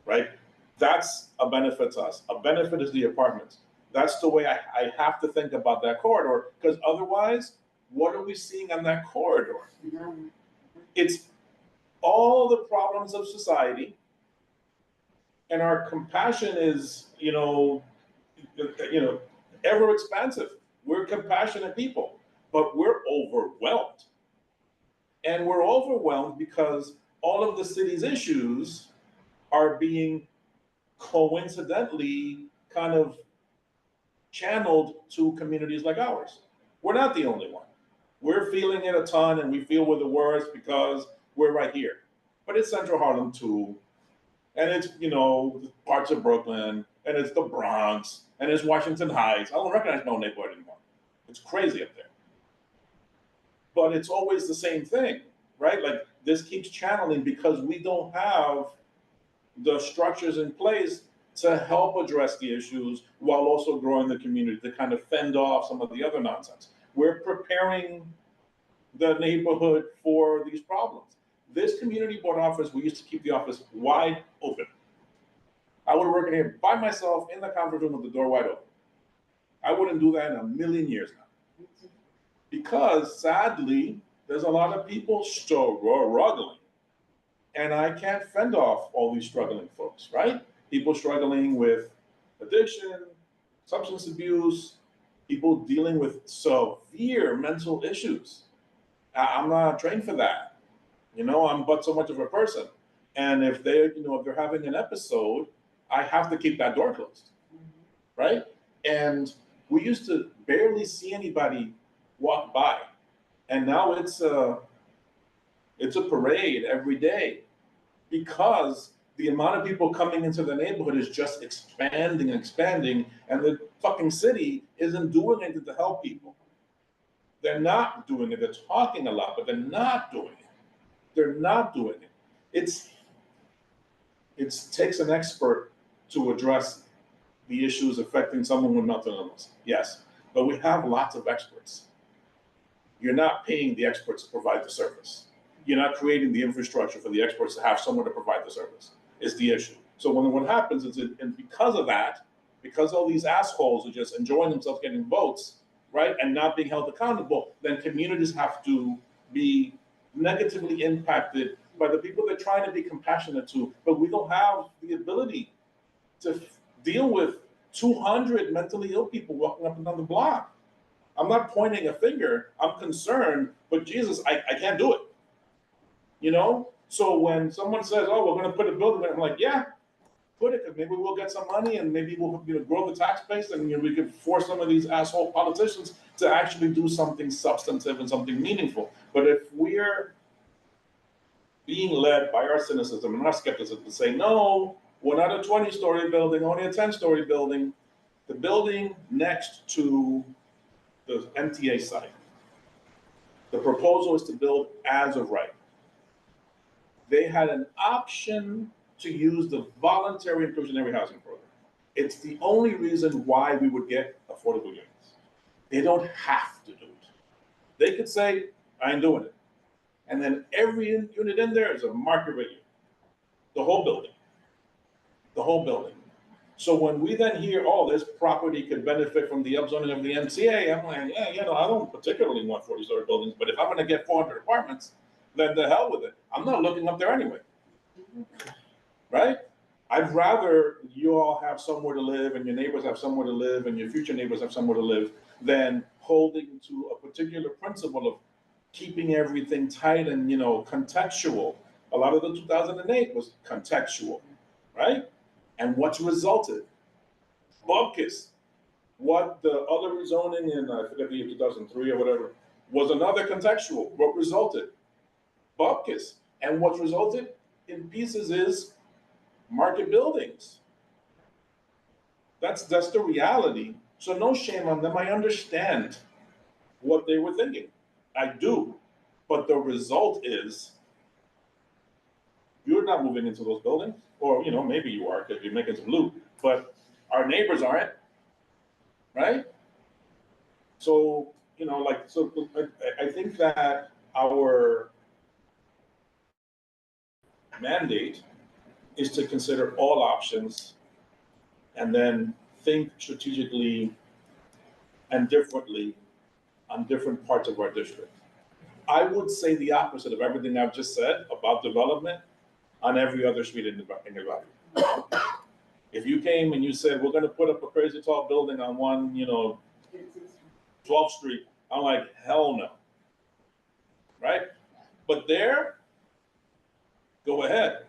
right? That's a benefit to us. A benefit is the apartments. That's the way I have to think about that corridor, because otherwise, what are we seeing on that corridor? It's all the problems of society, and our compassion is, ever expansive. We're compassionate people, but we're overwhelmed. And we're overwhelmed because all of the city's issues are being coincidentally kind of channeled to communities like ours. We're not the only one. We're feeling it a ton, and we feel we're the worst because we're right here. But it's Central Harlem too, and it's parts of Brooklyn, and it's the Bronx, and it's Washington Heights. I don't recognize my own neighborhood anymore. It's crazy up there. But it's always the same thing, right? Like, this keeps channeling because we don't have the structures in place to help address the issues while also growing the community, to kind of fend off some of the other nonsense. We're preparing the neighborhood for these problems. This community board office, we used to keep the office wide open. I would work in here by myself in the conference room with the door wide open. I wouldn't do that in a million years now. Because sadly, there's a lot of people struggling. And I can't fend off all these struggling folks, right? People struggling with addiction, substance abuse, people dealing with severe mental issues. I'm not trained for that. I'm but so much of a person. And if they're having an episode, I have to keep that door closed, right? And we used to barely see anybody walk by. And now it's a parade every day, because the amount of people coming into the neighborhood is just expanding and expanding, and the fucking city isn't doing anything to help people. They're not doing it. They're talking a lot, but they're not doing it. They're not doing it. It takes an expert to address the issues affecting someone with mental illness. Yes, but we have lots of experts. You're not paying the experts to provide the service. You're not creating the infrastructure for the experts to have someone to provide the service, is the issue. So what happens is, and because of that, because all these assholes are just enjoying themselves getting votes, right, and not being held accountable, then communities have to be negatively impacted by the people they're trying to be compassionate to, but we don't have the ability to deal with 200 mentally ill people walking up and down the block. I'm not pointing a finger, I'm concerned, but Jesus, I can't do it. So when someone says, oh, we're going to put a building there, I'm like, yeah, put it, because maybe we'll get some money, and maybe we'll grow the tax base, and we could force some of these asshole politicians to actually do something substantive and something meaningful. But if we're being led by our cynicism and our skepticism to say, no, we're not a 20-story building, only a 10-story building, the building next to the MTA site, the proposal is to build as of right. They had an option to use the voluntary inclusionary housing program. It's the only reason why we would get affordable units. They don't have to do it. They could say, I ain't doing it. And then every unit in there is a market rate unit. The whole building. The whole building. So when we then hear, oh, this property could benefit from the upzoning of the MTA, I'm like, yeah, I don't particularly want 40-story buildings, but if I'm gonna get 400 apartments, then the hell with it. I'm not looking up there anyway, right? I'd rather you all have somewhere to live, and your neighbors have somewhere to live, and your future neighbors have somewhere to live, than holding to a particular principle of keeping everything tight and contextual. A lot of the 2008 was contextual, right? And what's resulted? Bupkis. What the other rezoning in, I forget the year 2003 or whatever, was another contextual. What resulted? Bupkis. And what's resulted in pieces is market buildings. That's the reality. So no shame on them. I understand what they were thinking. I do. But the result is you're not moving into those buildings, or maybe you are because you're making some loot, but our neighbors aren't, right? So I think that our mandate is to consider all options and then think strategically and differently on different parts of our district. I would say the opposite of everything I've just said about development on every other street in the valley. If you came and you said, we're gonna put up a crazy tall building on 12th Street, I'm like, hell no, right? But there, go ahead.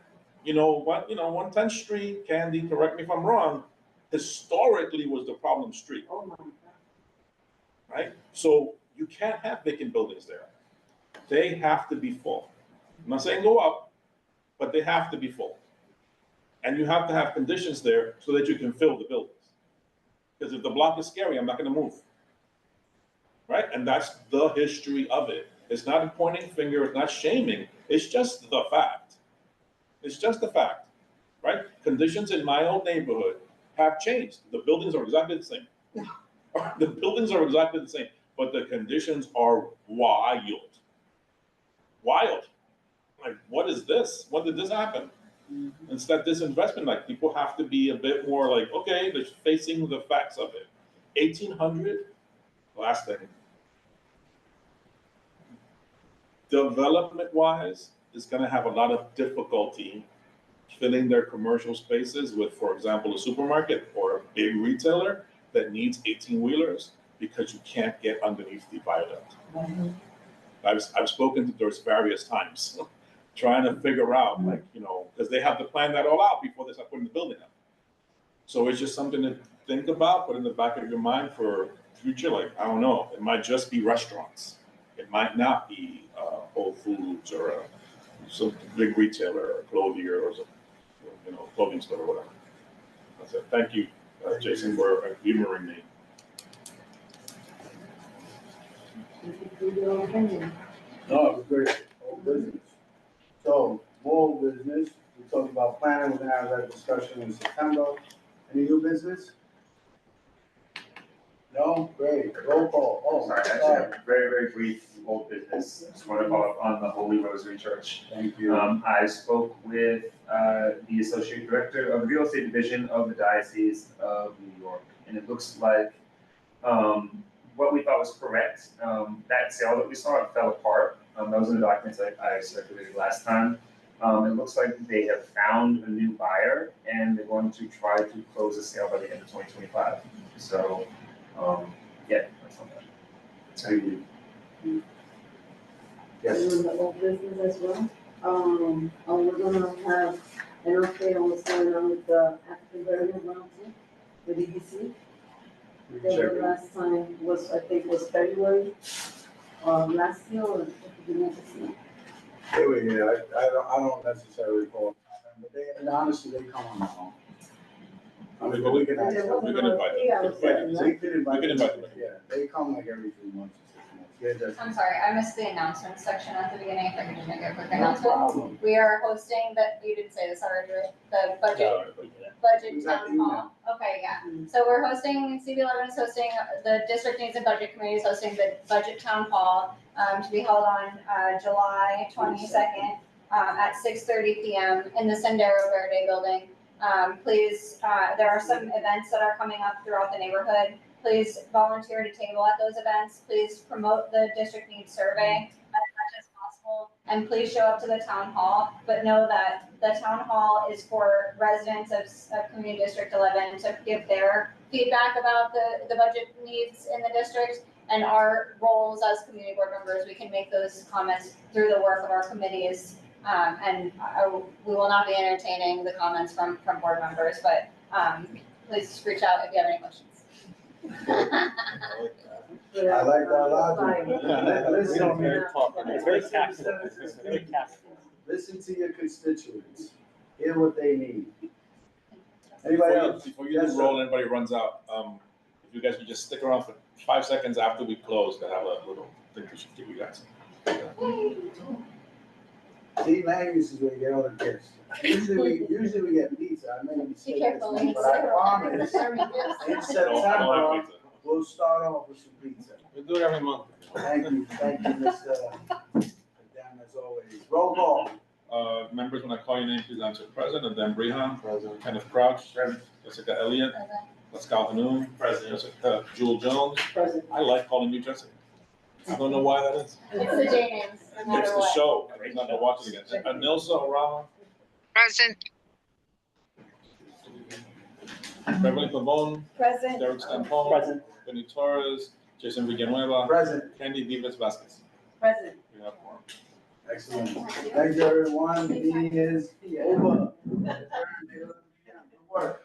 110th Street, Candy, correct me if I'm wrong, historically was the problem street. Oh my God. Right? So you can't have vacant buildings there. They have to be full. I'm not saying go up, but they have to be full. And you have to have conditions there so that you can fill the buildings. Because if the block is scary, I'm not gonna move. Right? And that's the history of it. It's not a pointing finger, it's not shaming, it's just the fact. It's just the fact, right? Conditions in my own neighborhood have changed. The buildings are exactly the same. The buildings are exactly the same, but the conditions are wild. Wild. Like, what is this? When did this happen? It's that disinvestment, like people have to be a bit more like, okay, they're facing the facts of it. 1800, last thing. Development-wise, is gonna have a lot of difficulty filling their commercial spaces with, for example, a supermarket or a big retailer that needs 18-wheelers because you can't get underneath the viaduct. I've spoken to those various times, trying to figure out, because they have to plan that all out before they start putting the building up. So it's just something to think about, put in the back of your mind for future, I don't know, it might just be restaurants. It might not be Whole Foods or some big retailer or clothier or some, clothing store or whatever. That's it. Thank you, Jason, for humoring me. No, it was great. Old business. So, more business. We talked about planning. We're gonna have that discussion in September. Any new business? No? Great. Roll call. Oh, Sorry, actually, I'm very, very brief old business. Just want to follow up on the Holy Rosary Church. Thank you. I spoke with the Associate Director of the Real Estate Division of the Diocese of New York, and it looks like what we thought was correct. That sale that we saw, it fell apart. Those are the documents I circulated last time. It looks like they have found a new buyer, and they're going to try to close the sale by the end of 2025. So, yeah, that's all that. Thank you. Yes. Doing the old business as well. We're gonna have an update on what's going on with the African Burial Ground with EDC. The last time was, I think, was February, last year or the beginning of this year. They were here. I don't necessarily recall. But and honestly, they come on their own. I mean, but we can ask them. We can invite them. They could invite We can them. invite them. Yeah, they come like every 3 months or 6 months. Yeah, that's. I'm sorry, I missed the announcement section at the beginning, if I could just make a quick No announcement. problem. We are hosting you didn't say this, sorry, Drew, the budget We got town hall. Okay, yeah, so we're hosting, CB11 is hosting, the district needs and budget committee is hosting the budget town hall, to be held on, July 22nd, at 6:30 PM in the Sendero Verde building. Please, there are some events that are coming up throughout the neighborhood. Please volunteer to table at those events. Please promote the district needs survey as much as possible. And please show up to the town hall, but know that the town hall is for residents of Community District 11 to give their feedback about the budget needs in the district. And our roles as community board members, we can make those comments through the work of our committees. We will not be entertaining the comments from board members, but please reach out if you have any questions. I like that logic. We don't need to talk. It's very tactful. It's very tactful. Listen to your constituents, hear what they need. Anybody else? Before you Yes, do sir. roll, anybody runs out, if you guys could just stick around for 5 seconds after we close, to have a little thing we should give you guys. See, Langus is where you get all the gifts. Usually we get pizza, I made a mistake this week, but I promise, in Don't September, have pizza. we'll start off with some pizza. We do it every month. Thank you, Mr. Dan, as always. Roll call. Members, when I call your name, please answer present, and then Brihan. Kenneth Crouch. Jessica Elliott. Pascal Hanoum. Jessica Jewel Jones. I like calling you Jessica. I don't know why that is. It's the J names, no matter It's the what. show. I just have to watch it again. Anilsa Orama. Present. Beverly Pavone. Present. Derek Stampone. Present. Benny Torres. Jason Villanueva. Present. Candy Vivas Vasquez. Present. We have one. Excellent. Thank you, everyone. The meeting is over. Good work.